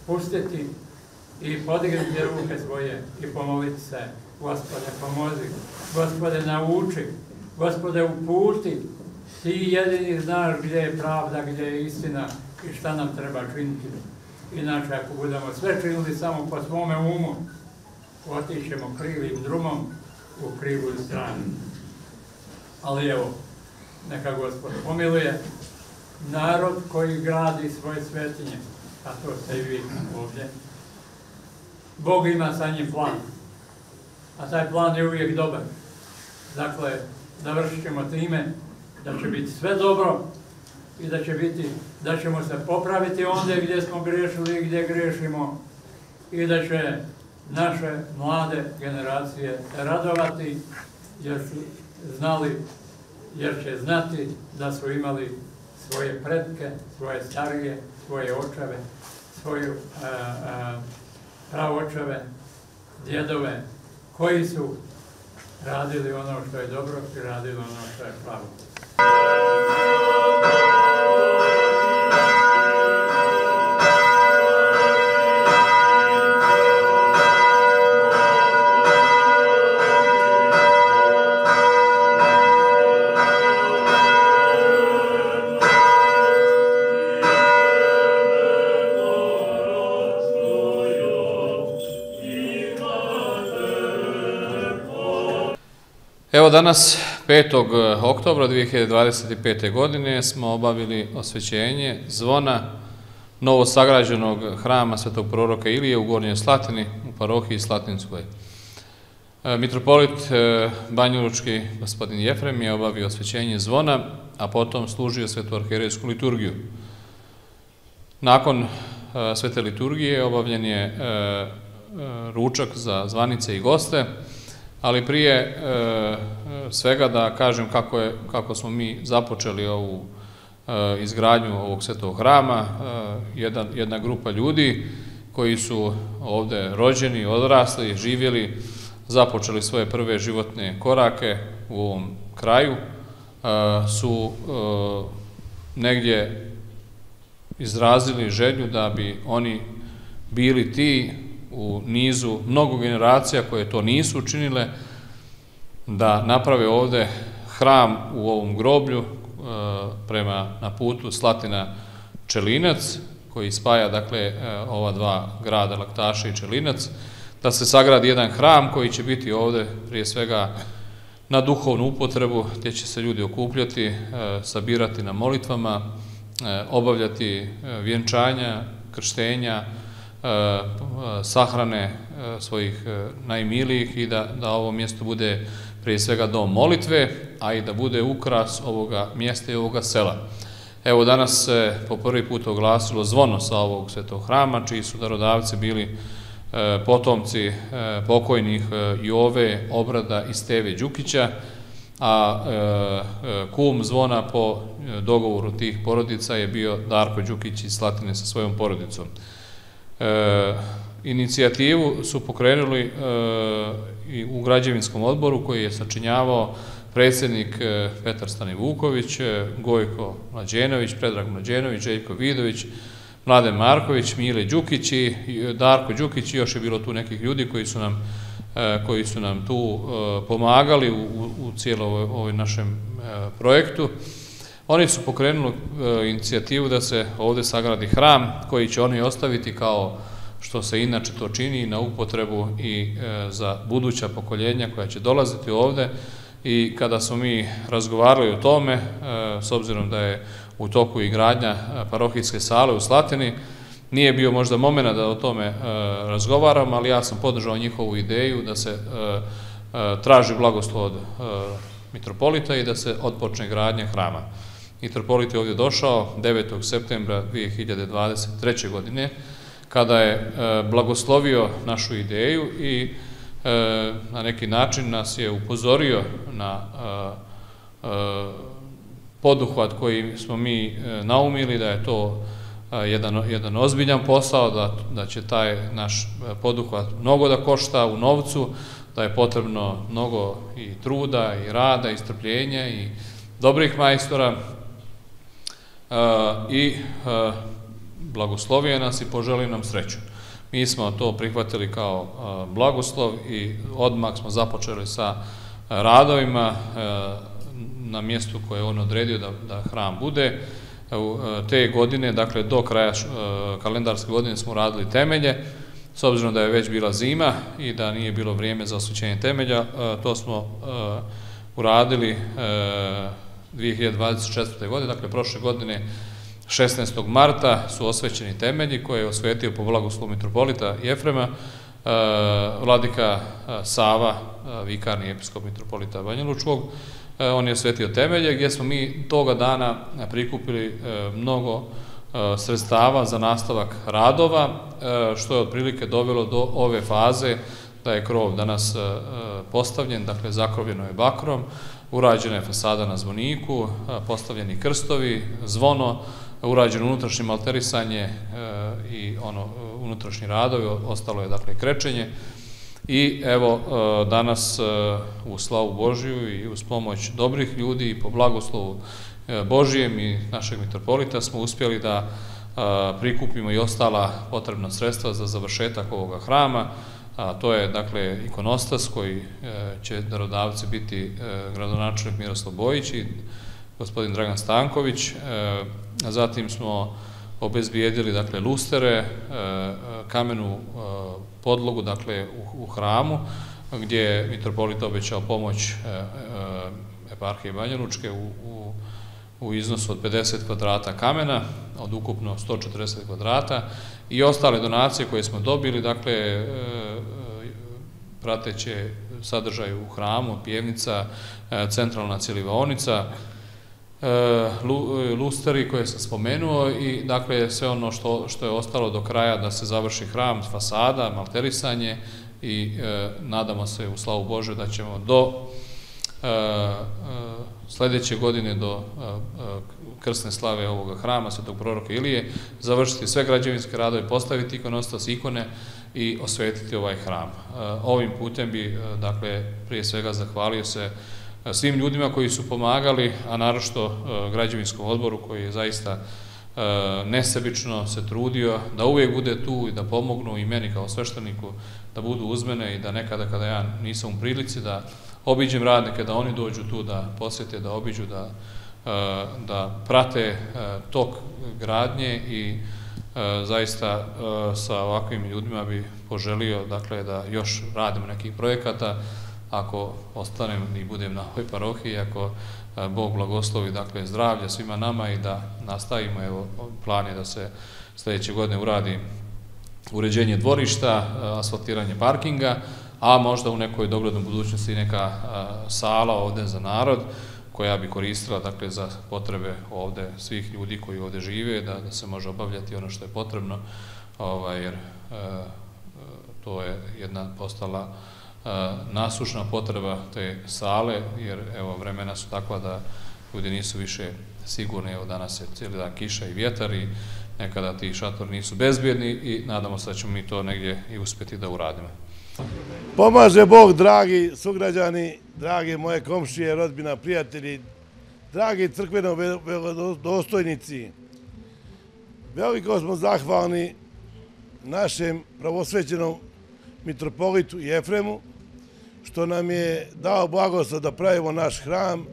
pustiti i podignuti ruke svoje i pomoliti se, Gospode pomozi, Gospode nauči, Gospode uputi, ti jedini znaš gdje je pravda, gdje je istina i šta nam treba činiti. Inače, ako budemo sve činili samo po svome umu, otićemo krivim drumom u krivu stranu. Ali evo, neka Gospod pomiluje narod koji gradi svoje svetinje, a to ste i vi ovdje. Bog ima sa njim plan, a taj plan je uvijek dobar. Dakle, završit ćemo time da će biti sve dobro i da ćemo se popraviti ondje gdje smo griješili i gdje griješimo i da će naše mlade generacije radovati jer će znati da su imali svoje pretke, svoje starije, svoje očeve, svoju praočeve, djedove, koji su radili ono što je dobro i radili ono što je pravo. Evo danas, 5. oktobra 2025. godine, smo obavili osvećenje zvona novosagrađenog hrama Svetog proroka Ilije u Gornjoj Slatini, u parohiji Slatinskoj. Mitropolit banjalučki gospodin Jefrem je obavio osvećenje zvona, a potom služio svetu arhijerejsku liturgiju. Nakon svete liturgije obavljen je ručak za zvanice i goste, ali prije svega da kažem kako smo mi započeli ovu izgradnju ovog svetog hrama. Jedna grupa ljudi koji su ovdje rođeni, odrasli, živjeli, započeli svoje prve životne korake u ovom kraju, su negdje izrazili želju da bi oni bili ti u nizu mnogo generacija koje to nisu učinile, da naprave ovdje hram u ovom groblju na putu Slatina-Čelinac, koji spaja dakle ova dva grada Laktaše i Čelinac, da se sagradi jedan hram koji će biti ovdje prije svega na duhovnu upotrebu, gdje će se ljudi okupljati, sabirati na molitvama, obavljati vjenčanja, krštenja, sahrane svojih najmilijih i da ovo mjesto bude prije svega dom molitve, a i da bude ukras ovoga mjesta i ovoga sela. Evo danas se po prvi put oglasilo zvono sa ovog svetog hrama, čiji su darodavci bili potomci pokojnih Jove, Obrada i Steve Đukića, a kum zvona po dogovoru tih porodica je bio Darko Đukić iz Slatine sa svojom porodicom. Inicijativu su pokrenuli i u građevinskom odboru koji je sačinjavao predsjednik Petar Stanivuković, Gojko Mlađenović, Predrag Mlađenović, Željko Vidović, Mladen Marković, Mile Đukić i Darko Đukić, i još je bilo tu nekih ljudi koji su nam tu pomagali u cijelom ovoj našem projektu. Oni su pokrenuli inicijativu da se ovdje sagradi hram koji će oni ostaviti kao što se inače to čini na upotrebu i za buduća pokoljenja koja će dolaziti ovdje. I kada smo mi razgovarali o tome, s obzirom da je u toku i gradnja parohijske sale u Slatini, nije bio možda momenat da o tome razgovaram, ali ja sam podržao njihovu ideju da se traži blagoslov od mitropolita i da se otpočne gradnja hrama. Mitropolit je ovdje došao 9. septembra 2023. godine, kada je blagoslovio našu ideju i na neki način nas je upozorio na poduhvat koji smo mi naumili, da je to jedan ozbiljan posao, da će taj naš poduhvat mnogo da košta u novcu, da je potrebno mnogo i truda, i rada, i strpljenja, i dobrih majstora, i blagoslovio nas i poželio nam sreću. Mi smo to prihvatili kao blagoslov i odmah smo započeli sa radovima na mjestu koje je on odredio da hram bude. Te godine, dakle do kraja kalendarske godine smo radili temelje, s obzirom da je već bila zima i da nije bilo vrijeme za osvećenje temelja, to smo uradili 2024. godine, dakle prošle godine 16. marta su osvećeni temelji koje je osvetio po blagoslovu mitropolita Jefrema, vladika Sava, vikarni episkop mitropolita Banjalučkog. On je osvetio temelje gdje smo mi toga dana prikupili mnogo sredstava za nastavak radova, što je otprilike dovelo do ove faze da je krov danas postavljen, dakle zakrovljeno je bakrom, urađena je fasada na zvoniku, postavljeni krstovi, zvono, urađeno unutrašnje malterisanje i unutrašnji radovi, ostalo je dakle krečenje. I evo danas u slavu Božiju i uz pomoć dobrih ljudi i po blagoslovu Božijem i našeg mitropolita smo uspjeli da prikupimo i ostala potrebna sredstva za završetak ovoga hrama. To je dakle ikonostas koji će darodavci biti gradonačelnik Miroslav Bojić i gospodin Dragan Stanković. Zatim smo obezbijedili dakle lustere, kamenu podlogu dakle u hramu, gdje je mitropolit obećao pomoć eparhije Banjalučke u iznosu od 50 kvadrata kamena, od ukupno 140 kvadrata, i ostale donacije koje smo dobili, dakle prateće sadržaj u hramu, pjevnica, centralna cjelivaonica, lusteri koje sam spomenuo i dakle sve ono što je ostalo do kraja da se završi hram, fasada, malterisanje i nadamo se u slavu Božju da ćemo do sljedeće godine, do krsne slave ovoga hrama Svetog proroka Ilije, završiti sve građevinske radove, postaviti ikonostas, ikone i osvetiti ovaj hram. Ovim putem bi, dakle, prije svega zahvalio se svim ljudima koji su pomagali, a naročito građevinskom odboru koji je zaista nesebično se trudio da uvijek bude tu i da pomognu i meni kao svešteniku da budu uz mene i da nekada kada ja nisam u prilici da obiđem radnike, da oni dođu tu da posjete, da obiđu, da prate tok gradnje i zaista sa ovakvim ljudima bi poželio dakle, da još radimo nekih projekata ako ostanem i budem na ovoj parohiji, ako Bog blagoslovi dakle, zdravlje svima nama i da nastavimo, evo, plan je da se sljedeće godine uradi uređenje dvorišta, asfaltiranje parkinga, a možda u nekoj doglednoj budućnosti neka sala ovdje za narod koja bi koristila dakle, za potrebe ovdje svih ljudi koji ovdje žive, da se može obavljati ono što je potrebno, jer to je jedna postala nasušna potreba te sale, jer evo vremena su takva da ljudi nisu više sigurni, evo danas je cijeli dan kiša i vjetar i nekada ti šatori nisu bezbjedni i nadamo se da ćemo mi to negdje i uspjeti da uradimo. Pomaže Bog, dragi sugrađani, dragi moje komšije, rodbina, prijatelji, dragi crkveno dostojnici. Veliko smo zahvalni našem pravosvećenom mitropolitu Jefremu, što nam je dao blagoslov da pravimo naš hram.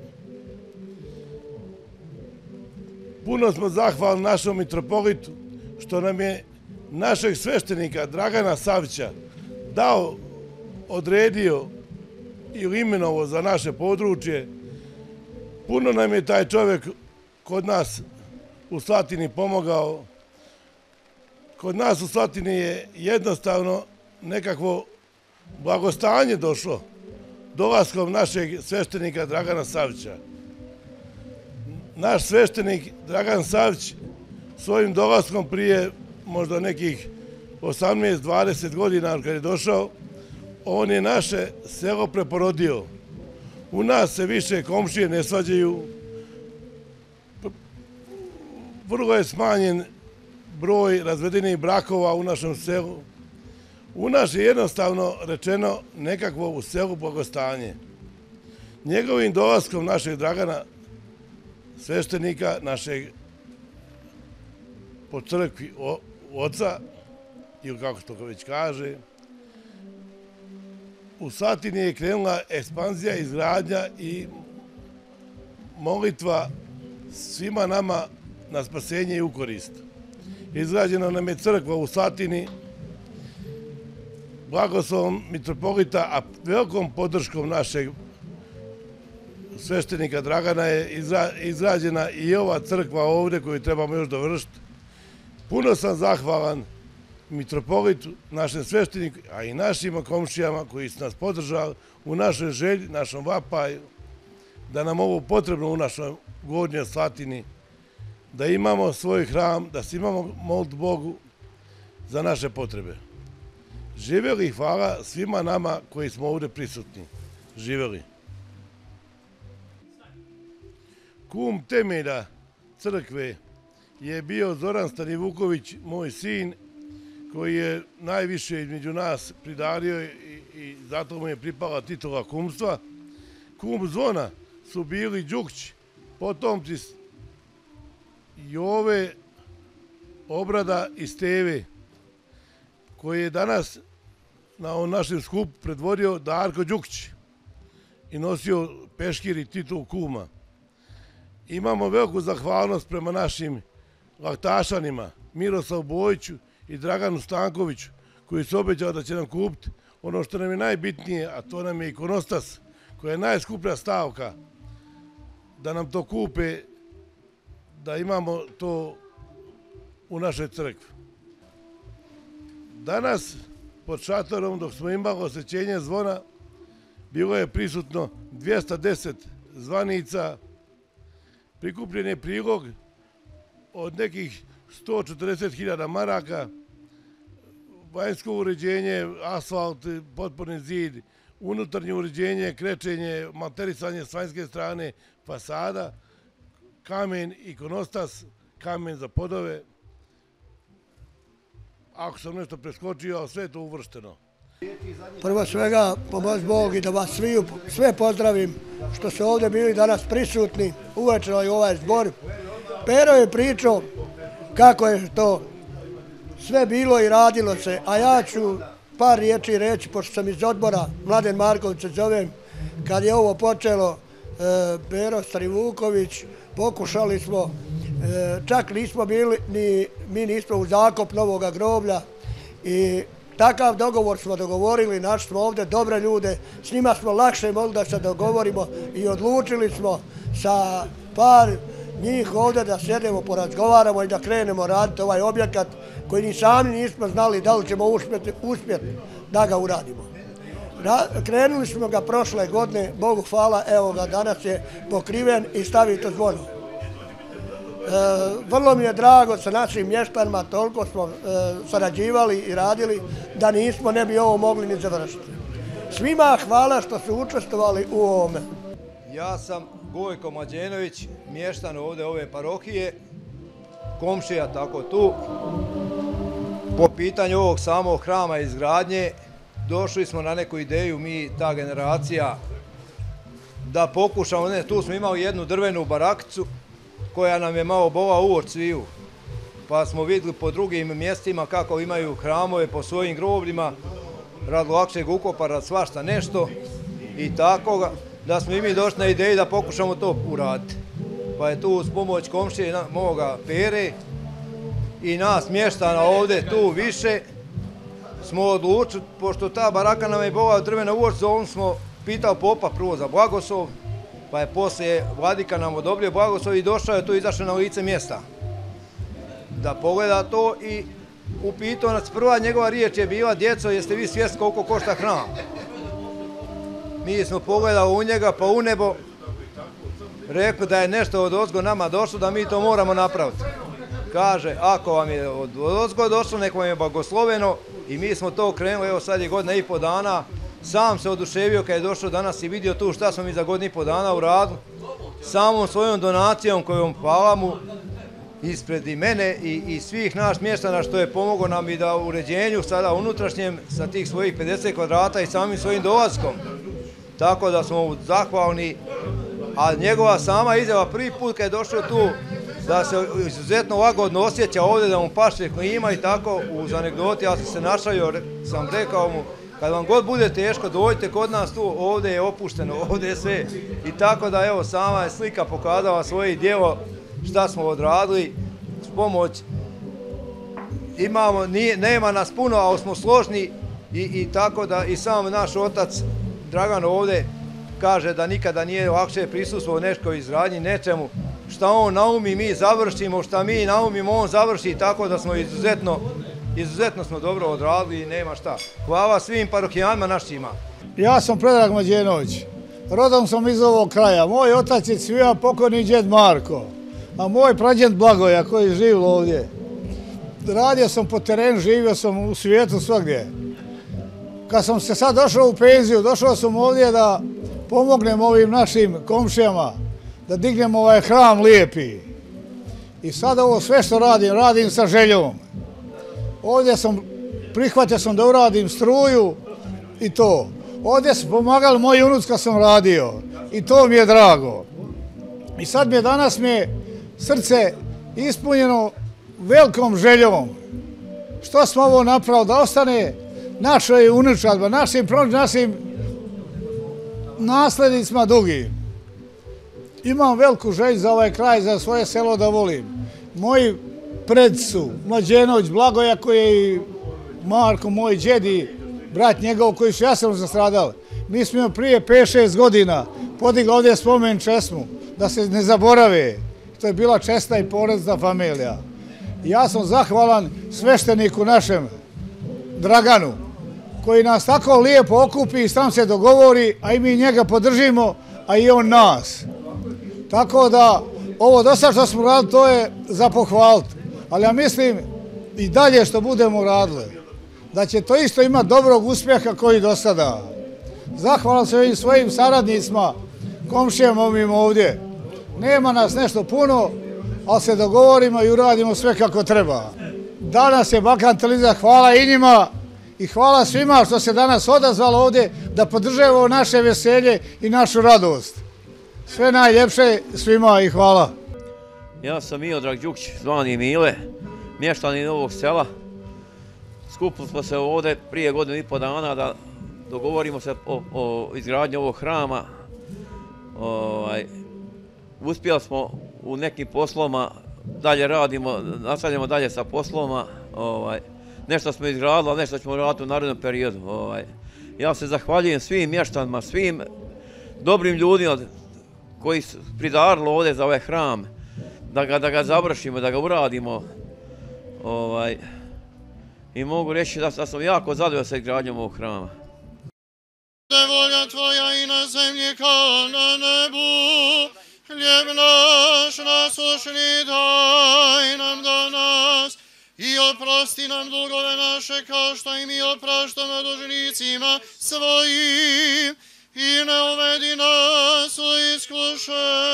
Puno smo zahvalni našom mitropolitu, što nam je našeg sveštenika Dragana Savića dao, odredio ili imenovo za naše područje. Puno nam je taj čovjek kod nas u Slatini pomogao kod nas u Slatini je jednostavno nekakvo blagostanje došlo dolaskom našeg sveštenika Dragana Savića. Naš sveštenik Dragan Savić svojim dolaskom prije možda nekih 18-20 godina kad je došao, on je naše selo preporodio. U nas se više komšije ne svađaju, vrlo je smanjen broj razvedenih brakova u našem selu. U nas je jednostavno rečeno nekakvo u selu blagostanje. Njegovim dolaskom našeg Dragana, sveštenika, našeg po crkvi oca, ili kako se to već kaže, u Slatini je krenula ekspanzija, izgradnja i molitva svima nama na spasenje i u korist. Izgrađena nam je crkva u Slatini, blagoslovom mitropolita, a velikom podrškom našeg sveštenika Dragana je izgrađena i ova crkva ovdje koju trebamo još dovršiti. Puno sam zahvalan mitropolitu, našem svešteniku, a i našim komšijama koji su nas podržali u našoj želji, našom vapaju, da nam ovo potrebno u našoj Gornjoj Slatini, da imamo svoj hram, da se imamo moliti Bogu za naše potrebe. Živjeli, hvala svima nama koji smo ovdje prisutni. Živjeli. Kum temelja crkve je bio Zoran Stanivuković, moj sin, koji je najviše između nas pridario i zato mu je pripala titula kumstva. Kum zvona su bili Đukć, potomci Jove, Obrada i Steve, koji je danas na ovom našem skupu predvodio Darko Đukć i nosio peškir i titul kuma. Imamo veliku zahvalnost prema našim laktašanima, Miroslavu Bojiću i Draganu Stankoviću, koji su obećali da će nam kupiti ono što nam je najbitnije, a to nam je ikonostas, koja je najskuplja stavka, da nam to kupe, da imamo to u našoj crkvi. Danas, pod šatorom, dok smo imali osvećenje zvona, bilo je prisutno 210 zvanica, prikupljen je prilog od nekih 140.000 maraka, vanjsko uređenje, asfalt, potporni zid, unutarnje uređenje, krečenje, malterisanje s vanjske strane fasada, kamen, ikonostas, kamen za podove. Ako sam nešto preskočio, sve je to uvršteno. Prvo svega, pomozi Bog i da vas sve pozdravim što ste ovdje bili danas prisutni, uvečerali ovaj zbor. Pero je pričao kako je to sve bilo i radilo se, a ja ću par riječi reći, pošto sam iz odbora, Mladen Marković se zovem, kad je ovo počelo, Pero Stanivuković, pokušali smo, čak nismo bili, mi nismo u zakop novoga groblja i takav dogovor smo dogovorili, našli smo ovdje dobre ljude, s njima smo lakše mogli da se dogovorimo i odlučili smo sa par njih ovdje da sjedemo, porazgovaramo i da krenemo raditi ovaj objekat koji ni sami nismo znali da li ćemo uspjeti da ga uradimo. Krenuli smo ga prošle godine, Bogu hvala, evo ga, danas je pokriven i stavito zvono. Vrlo mi je drago sa našim mještanima, toliko smo sarađivali i radili da nismo, ne bi ovo mogli ni završiti. Svima hvala što su učestvovali u ovome. Ja sam Gojko Mlađenović, mještan ovdje ove parohije, komšija tako tu. Po pitanju ovog samog hrama i izgradnje došli smo na neku ideju, mi, ta generacija, da pokušamo, tu smo imali jednu drvenu barakicu koja nam je malo bola uoč sviju, pa smo vidjeli po drugim mjestima kako imaju hramove po svojim grobljima, rad lakšeg ukopa, rad svašta nešto i tako da smo i mi došli na ideju da pokušamo to uraditi. Pa je tu uz pomoć komšije moga Pere i nas mještana ovdje tu više smo odlučili, pošto ta baraka nam je bola drvena uoč, on smo pitao popa prvo za blagoslov, pa je poslije vladika nam odobrio blagoslov i došao je tu, izašao na lice mjesta da pogleda to i upitao nas, prva njegova riječ je bila: djeco, jeste vi svjesni koliko košta hram? Mi smo pogledali u njega pa u nebo, rekli da je nešto od ozgo nama došlo, da mi to moramo napraviti. Kaže, ako vam je od ozgo došlo, nek vam je blagosloveno, i mi smo to krenuli, evo sad je 1,5 dana, sam se oduševio kad je došao danas i vidio tu šta smo mi za 1,5 dana uradili, samom svojom donacijom kojom hvala mu ispred i mene i svih naš mještana što je pomogao nam i da u uređenju sada unutrašnjem sa tih svojih 50 kvadrata i samim svojim dolazkom. Tako da smo mu zahvalni, a njegova sama izjava prvi put kad je došao tu da se izuzetno lagodno osjeća ovdje, da mu paše klima i tako. Uz anegdoti, ja sam se našao, sam rekao mu, kad vam god bude teško, dođite kod nas tu, ovdje je opušteno, ovdje je sve. I tako da evo, sama je slika pokazala svoje djelo šta smo odradili, pomoć. Imamo, nema nas puno, ali smo složni i tako da i sam naš otac Dragan ovdje kaže da nikada nije lakše prisustvovao nešto izradnji, nečemu. Šta on naumi, mi završimo, šta mi naumimo, on završi, tako da smo izuzetno smo dobro odradili i nema šta. Hvala svim parohijanima našima. Ja sam Predrag Mađenović, rodom sam iz ovog kraja. Moj otac je Cvija, pokojni džed Marko, a moj prađed Blagoja koji je živio ovdje. Radio sam po terenu, živio sam u svijetu svagdje. Kad sam se sad došao u penziju, došao sam ovdje da pomognem ovim našim komšijama, da dignem ovaj hram lijepi. I sad ovo sve što radim sa željom. Ovdje prihvatio sam da uradim struju i to. Ovdje su pomagali moji unuci kad sam radio i to mi je drago. I sad danas mi je srce ispunjeno velikom željom. Što smo ovo napravili, da ostane našoj unučadba, našim naslednicima dugim. Imam veliku želju za ovaj kraj, za svoje selo da volim. Moji predci su Mlađenović, Blagoja koji je i Marko, moj džed i brat njegov koji su jasno zastradali. Mi smo prije 5-6 godina podigli ovdje spomen česmu, da se ne zaborave. To je bila česna i porezna familija. Ja sam zahvalan svešteniku našem, Draganu, koji nas tako lijepo okupi i sam se dogovori, a i mi njega podržimo, a i on nas. Tako da, ovo do sad što smo radili, to je za pohvaliti. Ali ja mislim i dalje što budemo radili, da će to isto imati dobrog uspjeha koji do sada. Zahvalan se ovim svojim saradnicima, komšijama ovim ovdje. Nema nas nešto puno, ali se dogovorimo i uradimo sve kako treba. Danas je Balkan televizija, hvala i njima i hvala svima što se danas odazvalo ovdje da podržavamo naše veselje i našu radost. Sve najljepše svima i hvala. Ja sam Miodrag Đukić, zvani Mile, mještanin ovog sela. Skupili smo se ovdje prije 1,5 dana da dogovorimo se o izgradnji ovog hrama. Uspjeli smo u nekim poslovima, dalje radimo, nastavljamo dalje sa poslovima. Nešto smo izgradili, a nešto ćemo raditi u narednom periodu. Ja se zahvaljujem svim mještanima, svim dobrim ljudima koji su pridarili ovdje za ovaj hram, da ga završimo, da ga uradimo. I mogu reći da sam jako zadovoljan sa izgradnjom ovog hrama. Da je volja tvoja i na zemlji kao na nebu, hljeb naš nasušni daj nam danas i oprosti nam dugove naše kao što i mi opraštamo dužnicima svojim i ne uvedi nas u iskušenje,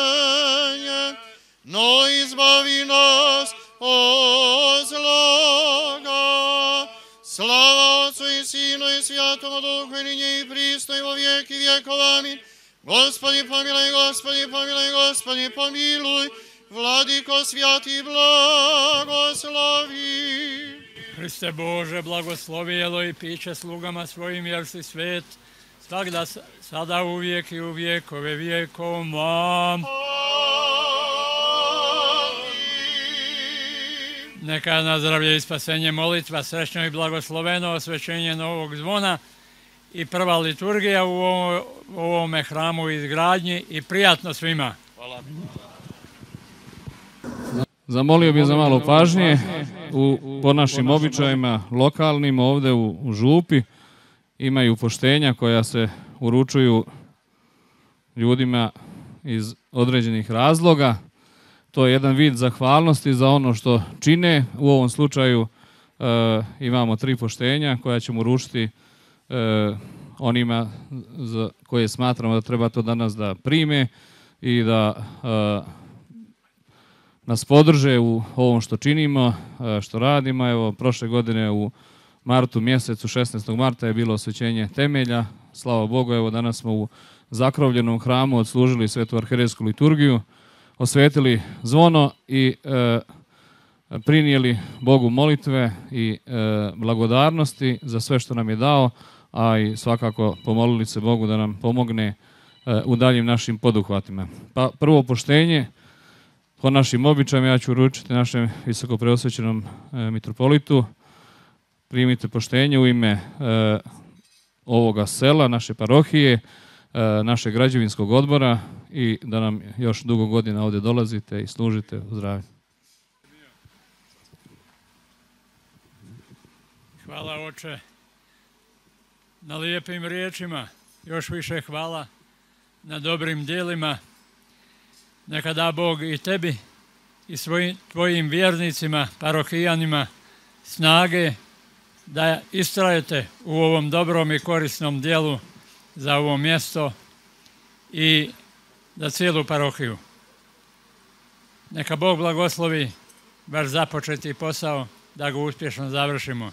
no izbavi nas od zloga. Slava Otcu i Sinu i Svijatom Duhu i ninje i pristo i vo vijek i vjekov. Amin. Gospodi pomiluj, Gospodi pomiluj, Gospodi pomiluj, Vladiko svijati blagoslovi. Hriste Bože, blagoslovi jelo i piće slugama svojim jer si svet, svagda sada uvijek i u vjekove vjekova. Neka na zdravlje i spasenje molitva, srećno i blagosloveno osvećenje novog zvona i prva liturgija u ovome hramu izgradnji i prijatno svima. Zamolio bih za malo pažnje. po našim običajima lokalnim ovdje u župi imaju poštenja koja se uručuju ljudima iz određenih razloga. To je jedan vid zahvalnosti za ono što čine. U ovom slučaju imamo 3 poštenja koja ćemo uručiti onima za koje smatramo da treba to danas da prime i da nas podrže u ovom što činimo, što radimo. Evo, prošle godine u martu mjesecu, 16. marta je bilo osvećenje temelja. Slava Bogu, evo danas smo u zakrovljenom hramu odslužili svetu arhijerejsku liturgiju, osvetili zvono i prinijeli Bogu molitve i blagodarnosti za sve što nam je dao, a i svakako pomolili se Bogu da nam pomogne u daljim našim poduhvatima. Pa prvo poštenje, po našim običajima ja ću uručiti našem visokopreosvećenom mitropolitu. Primite poštenje u ime ovoga sela, naše parohije, našeg građevinskog odbora i da nam još dugo godina ovdje dolazite i služite u zdravlju. Hvala oče na lijepim riječima, još više hvala na dobrim djelima. Neka da Bog i tebi i tvojim vjernicima, parohijanima snage da istrajete u ovom dobrom i korisnom djelu za ovo mjesto i za cijelu parohiju. Neka Bog blagoslovi vaš započeti posao da ga uspješno završimo.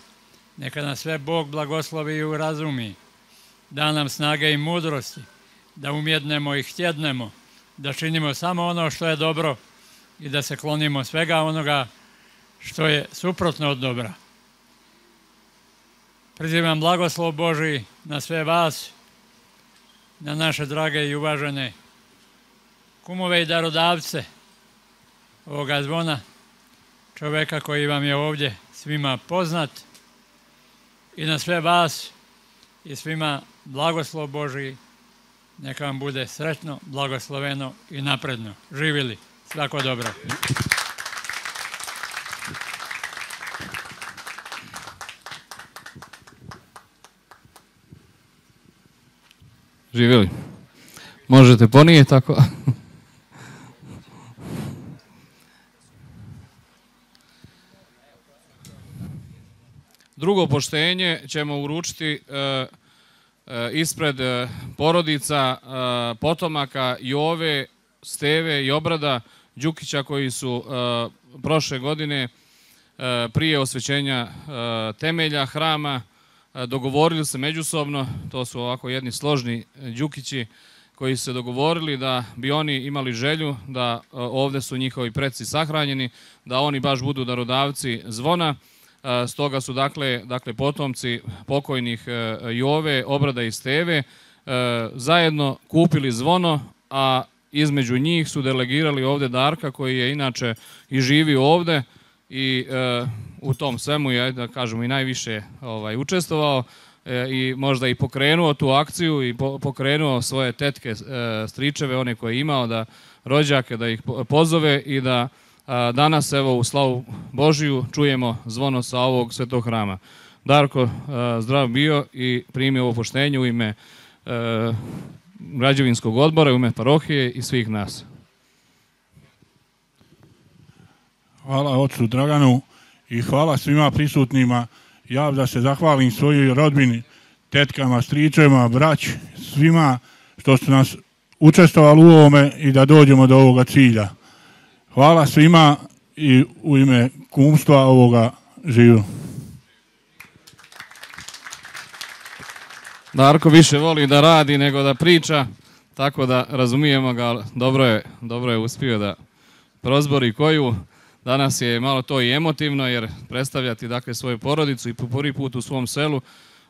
Neka nas sve Bog blagoslovi i urazumi, da nam snage i mudrosti, da umjednemo i htjednemo, da činimo samo ono što je dobro i da se klonimo svega onoga što je suprotno od dobra. Prizivam blagoslov Božji na sve vas, na naše drage i uvažene kumove i darodavce ovoga zvona, čovjeka koji vam je ovdje svima poznat, i na sve vas i svima blagoslov Božji, neka vam bude sretno, blagosloveno i napredno. Živjeli, svako dobro. Živjeli. Možete ponijeti tako. Drugo poštenje ćemo uručiti ispred porodica potomaka Jove, Steve i Obrada Đukića koji su prošle godine prije osvećenja temelja hrama dogovorili se međusobno, to su ovako jedni složni Đukići koji su se dogovorili da bi oni imali želju da ovdje su njihovi preci sahranjeni, da oni baš budu darodavci zvona. Stoga su dakle potomci pokojnih Jove, Obrada i Steve zajedno kupili zvono, a između njih su delegirali ovdje Darka koji je inače i živi ovdje i u tom svemu je, da kažemo, i najviše učestvovao i možda i pokrenuo tu akciju i pokrenuo svoje tetke, stričeve, one koje je imao, da rođake, da ih pozove i da danas, evo, u slavu Božiju čujemo zvono sa ovog svetog hrama. Darko, zdrav bio i primi ovo poštenje u ime građevinskog odbora, u ime parohije i svih nas. Hvala ocu Draganu i hvala svima prisutnima. Ja da se zahvalim svojoj rodbini, tetkama, stričevima, braći, svima što su nas učestvovali u ovome i da dođemo do ovoga cilja. Hvala svima i u ime kumstva ovoga živio. Darko više voli da radi nego da priča, tako da razumijemo ga, dobro je uspio da prozbori koju. Danas je malo to i emotivno jer predstavljati dakle svoju porodicu i po prvi put u svom selu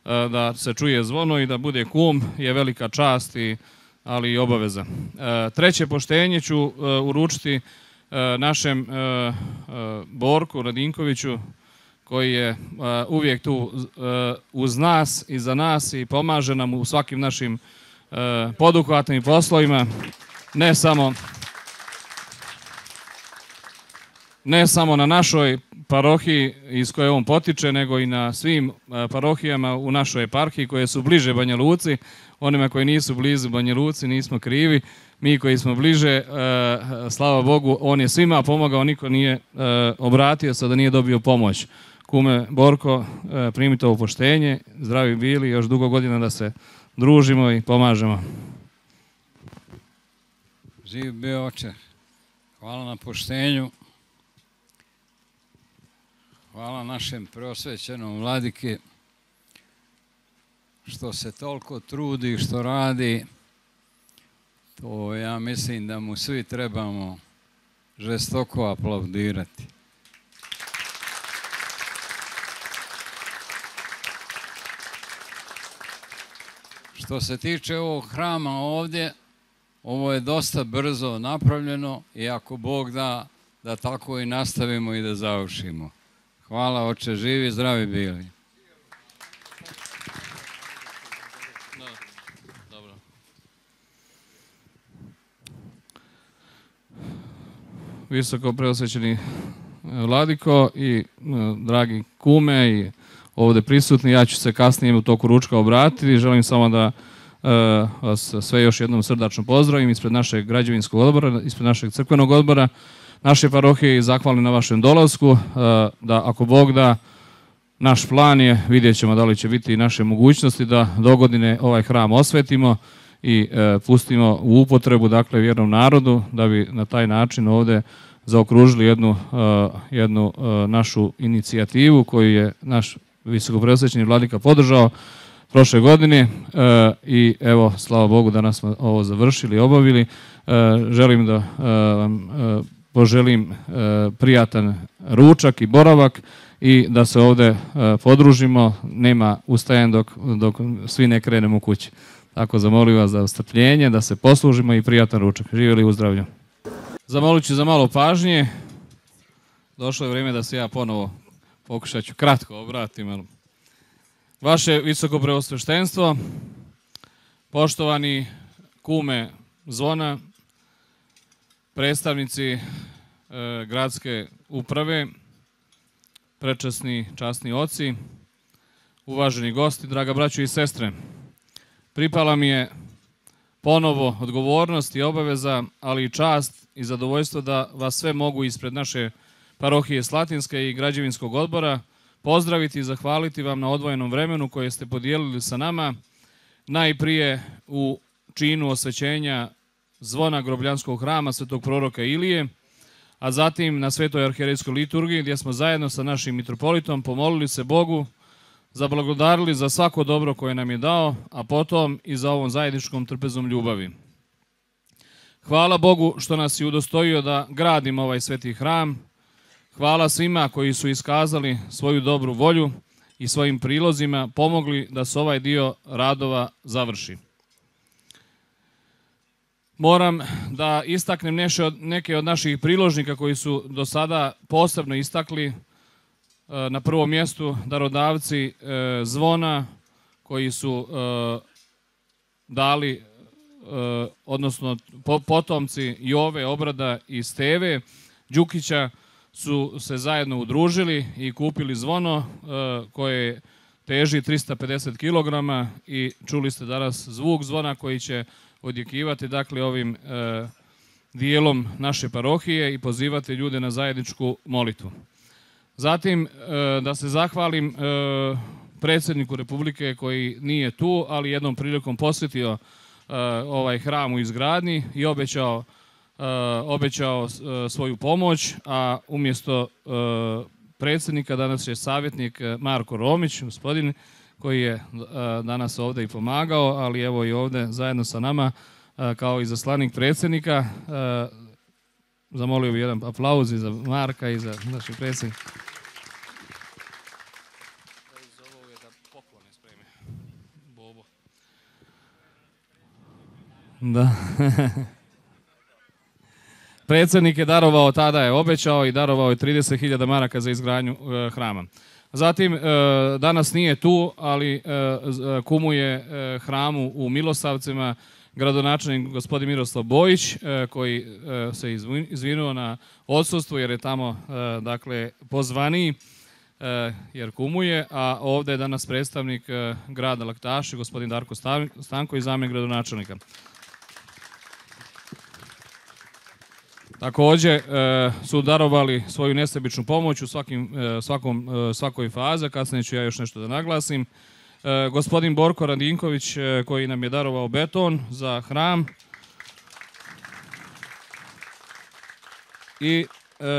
da se čuje zvono i da bude kum je velika čast, ali i obaveza. Treće poštenje ću uručiti našem Borku Radinkoviću koji je uvijek tu uz nas i za nas i pomaže nam u svakim našim poduhvatnim poslovima, ne samo na našoj parohiji iz koje on potiče, nego i na svim parohijama u našoj eparhiji koje su bliže Banja Luci. Onima koji nisu blizu Banja Luci nismo krivi. Mi koji smo bliže, slava Bogu, on je svima pomogao, niko nije obratio se da nije dobio pomoć. Kume Borko, primite ovo poštenje, zdravi bili, još dugo godina da se družimo i pomažemo. Živ bio oče, hvala na poštenju, hvala našem preosvećenom vladiki što se toliko trudi, što radi. To ja mislim da mu svi trebamo žestoko aplaudirati. Što se tiče ovog hrama ovdje, ovo je dosta brzo napravljeno i ako Bog da, da tako i nastavimo i da završimo. Hvala oče, živi, zdravi bili. Visoko preosvećeni vladiko i dragi kume i ovdje prisutni, ja ću se kasnije u toku ručka obratiti. Želim samo da vas sve još jednom srdačno pozdravim ispred našeg građevinskog odbora, ispred našeg crkvenog odbora, naše parohije i zahvalim na vašem dolasku. Da ako Bog da, naš plan je, vidjet ćemo da li će biti i naše mogućnosti da dogodine ovaj hram osvetimo i pustimo u upotrebu, dakle, vjernom narodu, da bi na taj način ovdje zaokružili jednu našu inicijativu koju je naš visokopreosvećeni vladika podržao prošle godine i evo, slava Bogu, danas smo ovo završili, obavili. Želim da vam poželim prijatan ručak i boravak i da se ovdje podružimo, nema ustajanja dok svi ne krenemo kući. Tako zamolim vas za strpljenje, da se poslužimo i prijatan ručak. Živjeli u zdravlju. Zamolit ću za malo pažnje. Došlo je vrijeme da se ja ponovo pokušat ću kratko obratim. Vaše visoko preosveštenstvo, poštovani kume Zvona, predstavnici gradske uprave, prečasni časni oci, uvaženi gosti, draga braćo i sestre. Pripala mi je ponovo odgovornost i obaveza, ali i čast i zadovoljstvo da vas sve mogu ispred naše parohije Slatinske i građevinskog odbora pozdraviti i zahvaliti vam na odvojenom vremenu koje ste podijelili sa nama, najprije u činu osvećenja zvona Grobljanskog hrama svetog proroka Ilije, a zatim na svetoj arhijerejskoj liturgiji gdje smo zajedno sa našim mitropolitom pomolili se Bogu, zablagodarili za svako dobro koje nam je dao, a potom i za ovom zajedničkom trpezom ljubavi. Hvala Bogu što nas je udostojio da gradimo ovaj sveti hram. Hvala svima koji su iskazali svoju dobru volju i svojim prilozima pomogli da se ovaj dio radova završi. Moram da istaknem neke od naših priložnika koji su do sada posebno istakli. Na prvom mjestu darodavci zvona koji su dali, odnosno potomci Jove, Obrada i Steve Đukića su se zajedno udružili i kupili zvono koje teži 350 kg i čuli ste danas zvuk zvona koji će odjekivati, dakle, ovim dijelom naše parohije i pozivati ljude na zajedničku molitvu. Zatim da se zahvalim predsjedniku Republike koji nije tu, ali jednom prilikom posjetio ovaj hram u izgradnji i obećao svoju pomoć, a umjesto predsjednika danas je savjetnik Marko Romić, gospodin koji je danas ovdje i pomagao, ali evo i ovdje zajedno sa nama kao i zaslanik predsjednika. Zamolio bih jedan aplauz i za Marka i za našeg predsjednika. Da. Predsjednik je darovao, tada je obećao i darovao je 30.000 maraka za izgradnju hrama. Zatim, danas nije tu, ali kumuje hramu u Milosavcima gradonačelnik gospodin Miroslav Bojić, koji se izvinuo na odsustvu jer je tamo dakle pozvaniji, jer kumuje, a ovdje je danas predstavnik grada Laktaši, gospodin Darko Stanko i zamjenik gradonačelnika. Također su darovali svoju nesebičnu pomoć u svakoj fazi, kasnije ću ja još nešto da naglasim. Gospodin Borko Radinković koji nam je darovao beton za hram i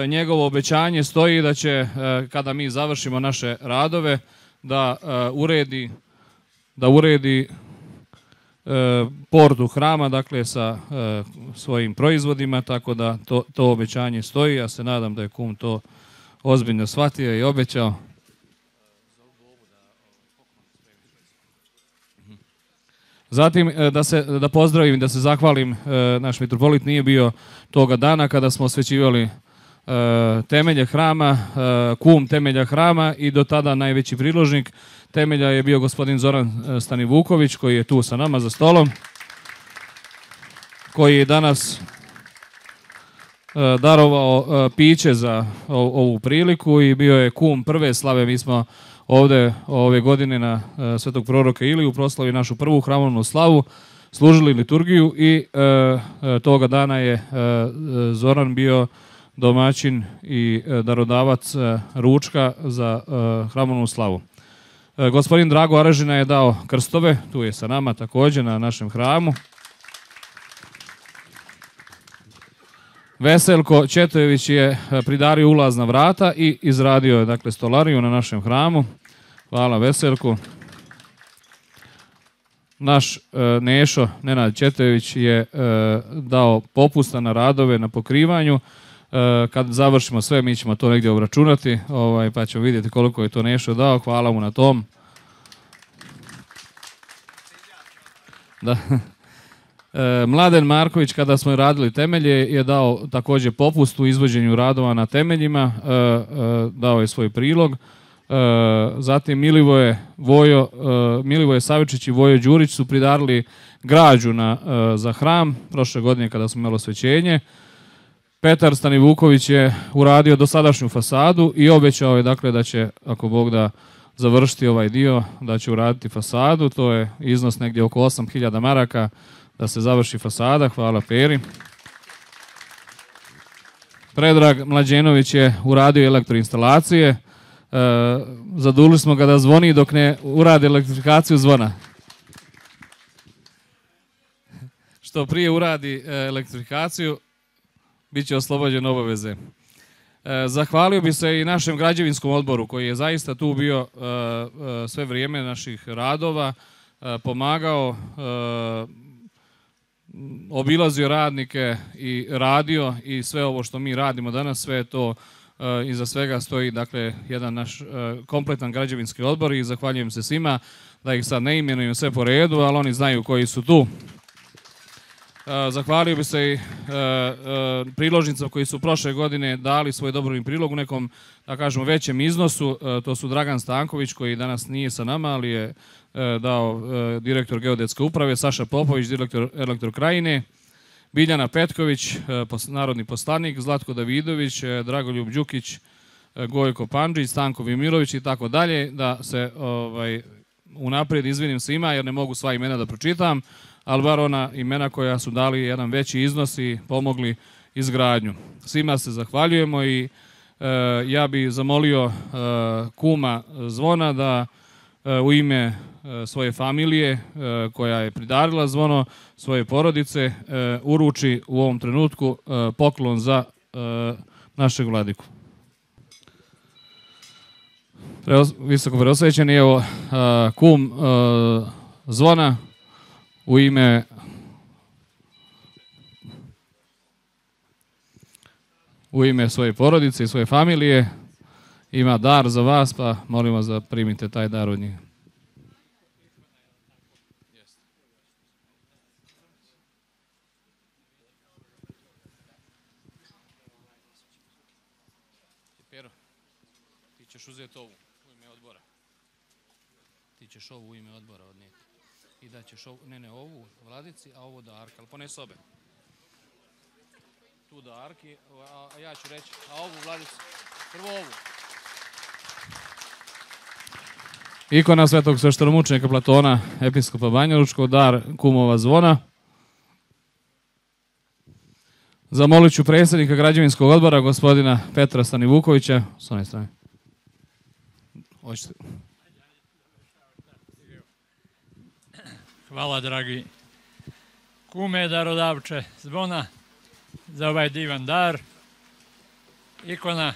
njegovo obećanje stoji da će, kada mi završimo naše radove, da uredi portu hrama, dakle sa svojim proizvodima, tako da to obećanje stoji. Ja se nadam da je kum to ozbiljno shvatio i obećao. Zatim da pozdravim i da se zahvalim, naš mitropolit nije bio toga dana kada smo osvećivali temelje hrama, kum temelja hrama i do tada najveći priložnik temelja je bio gospodin Zoran Stanivuković koji je tu sa nama za stolom, koji je danas darovao piće za ovu priliku i bio je kum prve slave. Mi smo ovdje ove godine na Svetog proroka Iliju proslavi našu prvu hramovnu slavu, služili liturgiju i toga dana je Zoran bio domaćin i darodavac ručka za hramovnu slavu. Gospodin Drago Arežina je dao krstove, tu je sa nama također na našem hramu. Veselko Četojević je pridario ulazna vrata i izradio dakle stolariju na našem hramu. Hvala Veselku. Naš Nešo Nenad Četojević je dao popusta na radove na pokrivanju. Kad završimo sve, mi ćemo to negdje obračunati, pa ćemo vidjeti koliko je to Nešo dao. Hvala mu na tom. Da. Mladen Marković, kada smo radili temelje, je dao također popust u izvođenju radova na temeljima, dao je svoj prilog. Zatim Milivoje Savičić i Vojo Đurić su pridarili građu za hram prošle godine kada smo imali osvećenje. Petar Stanivuković je uradio dosadašnju fasadu i obećao je dakle da će, ako Bog da, završiti ovaj dio, da će uraditi fasadu. To je iznos negdje oko 8.000 maraka da se završi fasada. Hvala Peri. Predrag Mlađenović je uradio elektroinstalacije. Zadužili smo ga da zvoni dok ne uradi elektrifikaciju zvona. Što prije uradi elektrifikaciju, bit će oslobođen obaveze. Zahvalio bi se i našem građevinskom odboru koji je zaista tu bio sve vrijeme naših radova, pomagao, obilazio radnike i radio i sve ovo što mi radimo danas, sve to iza svega stoji dakle jedan naš kompletan građevinski odbor i zahvaljujem se svima, da ih sad ne imenujem sve po redu, ali oni znaju koji su tu. Zahvalio bi se i priložnicama koji su prošle godine dali svoj dobrovoljni prilog u nekom, da kažemo, većem iznosu. To su Dragan Stanković koji danas nije sa nama, ali je dao direktor Geodetske uprave, Saša Popović, direktor Elektrokrajine, Biljana Petković, narodni poslanik, Zlatko Davidović, Dragoljub Đukić, Gojko Pandžić, Stanko Vimirović i tako dalje, da se unaprijed izvinim svima jer ne mogu sva imena da pročitam, ali bar ona imena koja su dali jedan veći iznos i pomogli izgradnju. Svima se zahvaljujemo i ja bih zamolio kuma Zvona da u ime svoje familije koja je pridarila zvono, svoje porodice, uruči u ovom trenutku poklon za našeg vladiku. Visoko preosvećeni, evo kum Zvona u ime svoje porodice i svoje familije ima dar za vas, pa molim vas da primite taj dar od njega. Pero, ti ćeš uzeti ovu u ime odbora. Ti ćeš ovu u ime odbora odnijeti. I da ćeš ovu Vladici, a ovo Darka, ali ponesi obe. Tu Darki, a ja ću reći, a ovu Vladici, prvo ovu. Ikona svetog sveštenomučenika Platona, episkopa Banjalučkog, dar kumova Zvona. Zamolit ću predsjednika građevinskog odbora, gospodina Petra Stanivukovića, s one strane. Hvala, dragi kume, darodavče Zvona, za ovaj divan dar. Ikona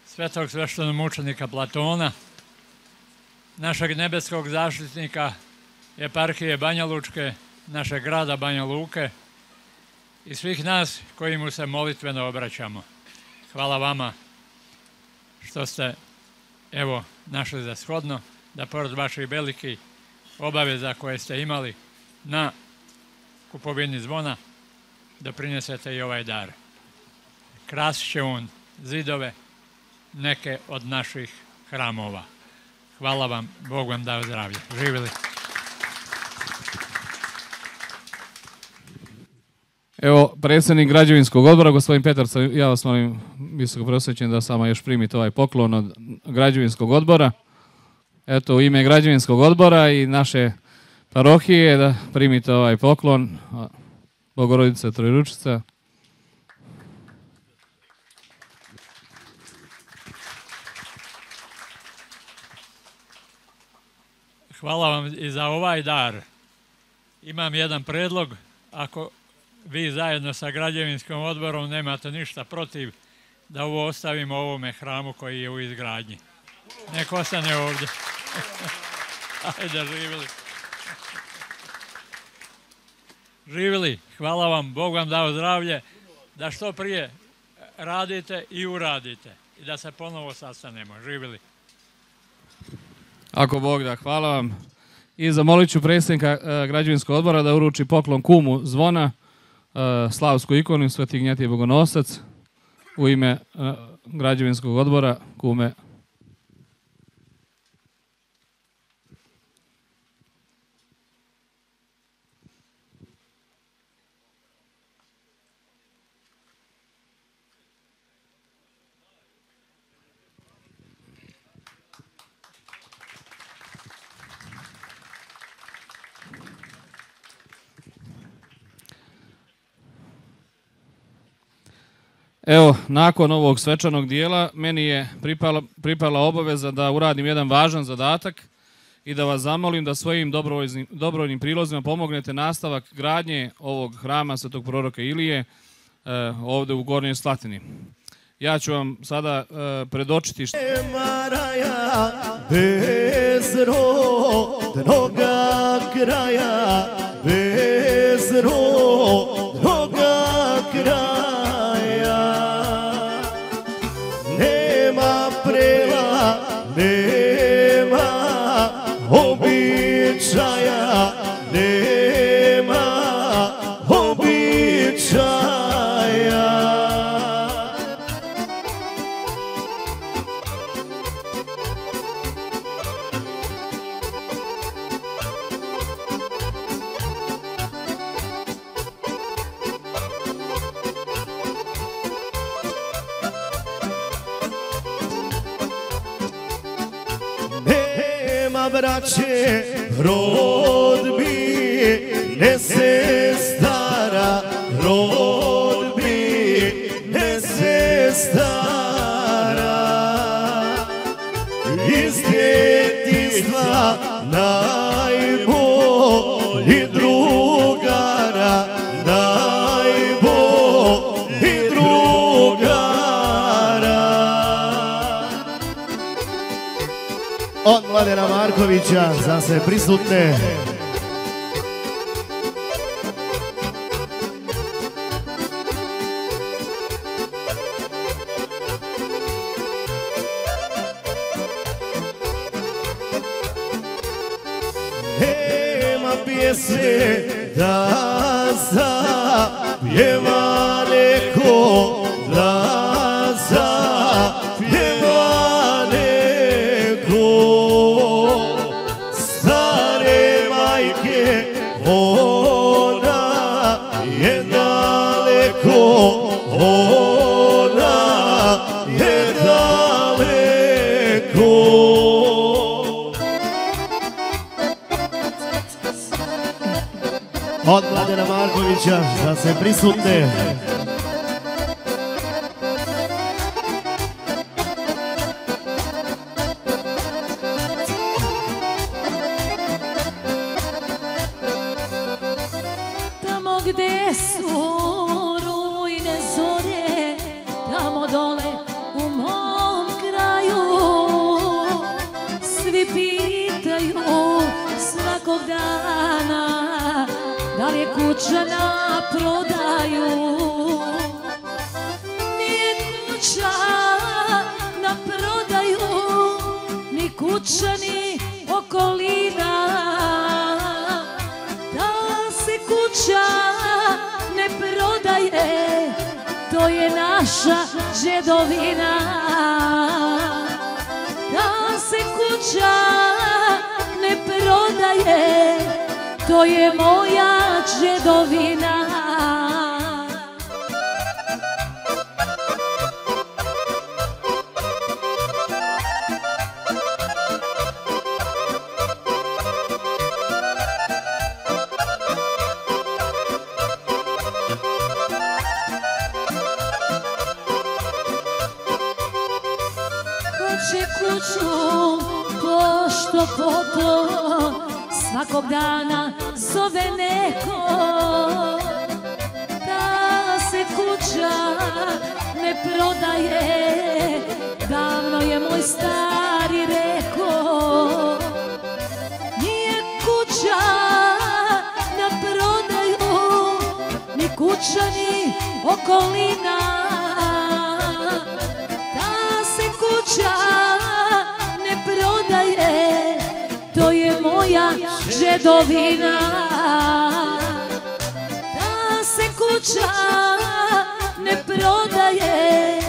svetog sveštenomučenika Platona, našeg nebeskog zaštitnika eparhije Banjalučke, našeg grada Banja Luke i svih nas koji mu se molitveno obraćamo. Hvala vama što ste, evo, našli za shodno da pored vaših velikih obaveza koje ste imali na kupovini zvona doprinesete i ovaj dar. Krasit će on zidove neke od naših hramova. Hvala vam, Bog vam dao zdravlje. Živjeli. Evo, predsjednik građevinskog odbora, gospodin Petar, ja vas molim, visoko prosvećen, da samo još primite ovaj poklon od građevinskog odbora. Eto, u ime građevinskog odbora i naše parohije da primite ovaj poklon. Bogorodica Trojručica. Hvala vam i za ovaj dar. Imam jedan predlog, ako vi zajedno sa građevinskim odborom nemate ništa protiv, da ovo ostavimo ovome hramu koji je u izgradnji. Nek ostane ovdje. Ajde, živjeli. Živjeli, hvala vam, Bog vam dao zdravlje, da što prije radite i uradite i da se ponovo sastanemo. Živjeli. Ako Bog da, hvala vam. I zamolit ću predsjednika građevinskog odbora da uruči poklon kumu Zvona, slavsku ikonu, Sveti Ignjatije Bogonosac, u ime građevinskog odbora, kume. Evo, nakon ovog svečanog dijela, meni je pripala obaveza da uradim jedan važan zadatak i da vas zamolim da svojim dobrovoljnim prilozima pomognete nastavak gradnje ovog hrama svetog proroka Ilije ovdje u Gornjoj Slatini. Ja ću vam sada predočiti što... Maraja, bez rodnoga kraja, bez rodnoga kraja. Nema običaja, nema običaja. Braće, rodbine sestara, rodbine sestara, iz djetinjstva najbolji drugara, najbolji drugara. Od Mladena Markovića za sve prisutne. Nema pjesme da zapjeva neko, da zapjeva neko. Stare majke Od Mladena Markovića za sve prisutne. Tamo gde su rujne zore, tamo dole u mom kraju, svi pitaju svakog dana da li je kuća na prodaju. Nije kuća na prodaju, ni kuća ni okolina. Da se kuća ne prodaje, to je naša džedovina. Da se kuća ne prodaje, to je moja džedovina. Hoće kuću pošto poto, svakog dana zove neko. Da se kuća ne prodaje, davno je moj stari rekao. Nije kuća na prodaju, ni kuća ni okolina. Da se kuća ne prodaje, to je moja džedovina. Da se kuća ne prodaje,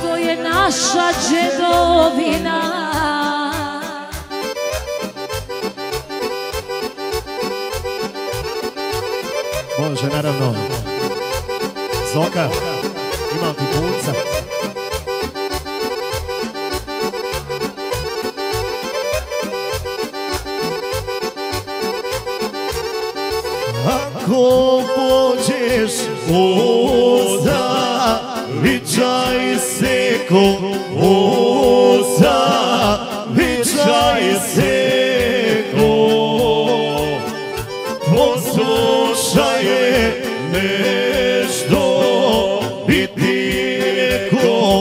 to je naša džedovina. Može, naravno. Zoka, imam ti punca. Ako pođeš zavičaj seko, zavičaj seko, poslušaj nešto bi ti rekao,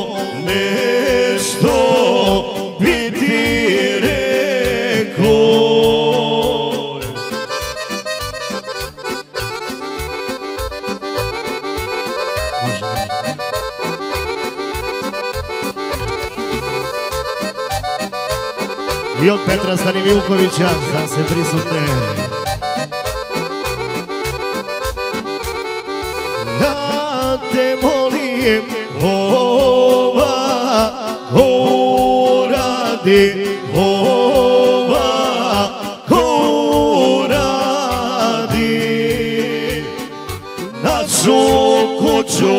nešto bi ti rekao. I od Petra Stanimilkovića za sve prisutne. Ja te molim, uradi, uradi. Našu kuću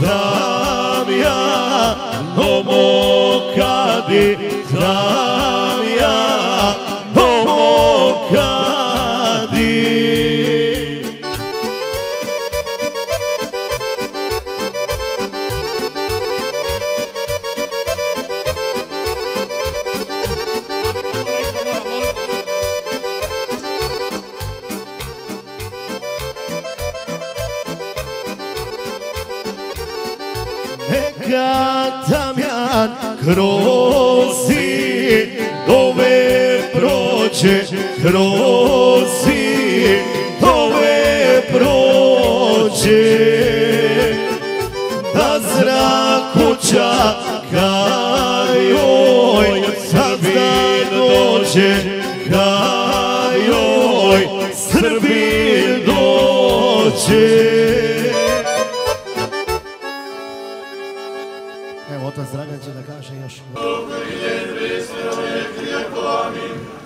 dam ja, omokadi, dam ja, omokadi. Neka Damjan krozi ove prođe, krozi ove prođe, da zrak kuća kaj joj Srbin dođe, kaj joj Srbin dođe. Evo, otac Dragan će da kaže još.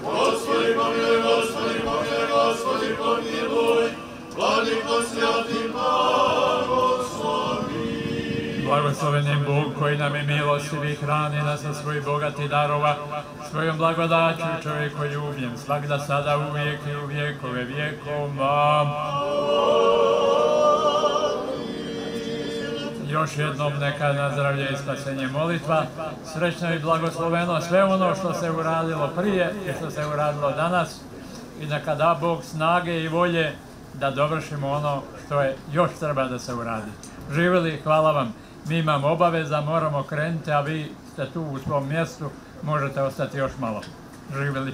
Gospodi pomiluj, Gospodi pomiluj, Gospodi pomiluj, Vladiko svjati blagoslovi. Blagosloven je Bog koji nam je milostivi, hrani nas sa svojih bogatih darova, svojom blagodaću i čovjekoljubljem, svagda sada uvijek i u vjekove vjekova. još jednom neka na zdravlje i spasenje molitva. Srećno i blagosloveno sve ono što se uradilo prije i što se uradilo danas. I neka da Bog snage i volje da dovršimo ono što je još treba da se uradi. Živjeli, hvala vam. Mi imamo obaveza, moramo krenuti, a vi ste tu u svom mjestu, možete ostati još malo. Živjeli.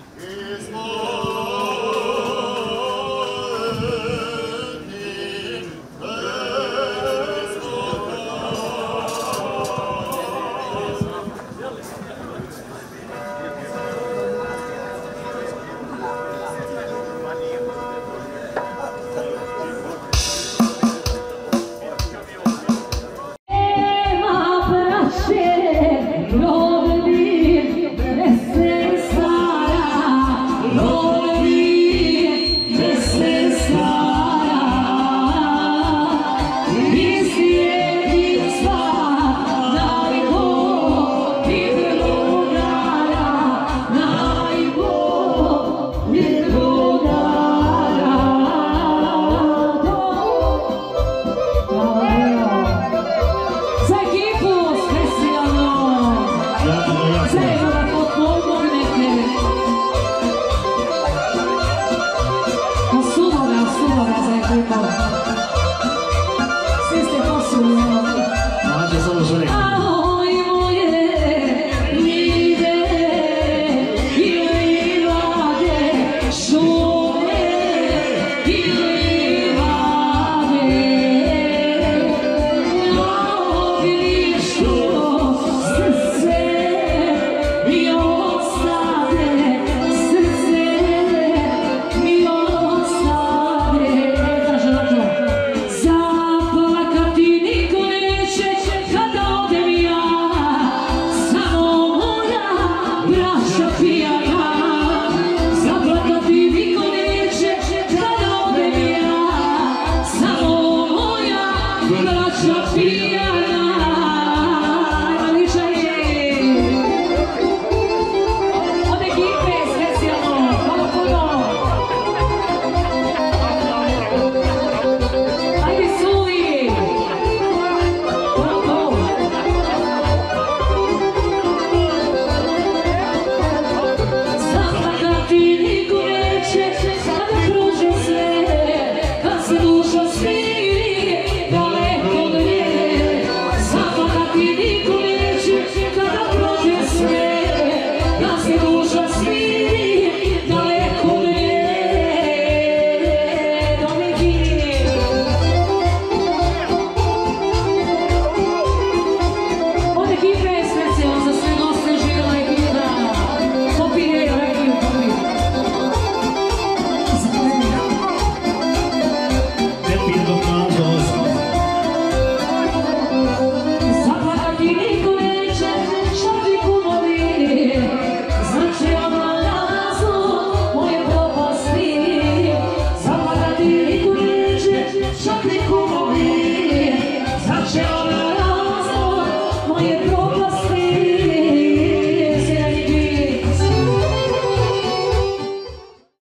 Dušo sve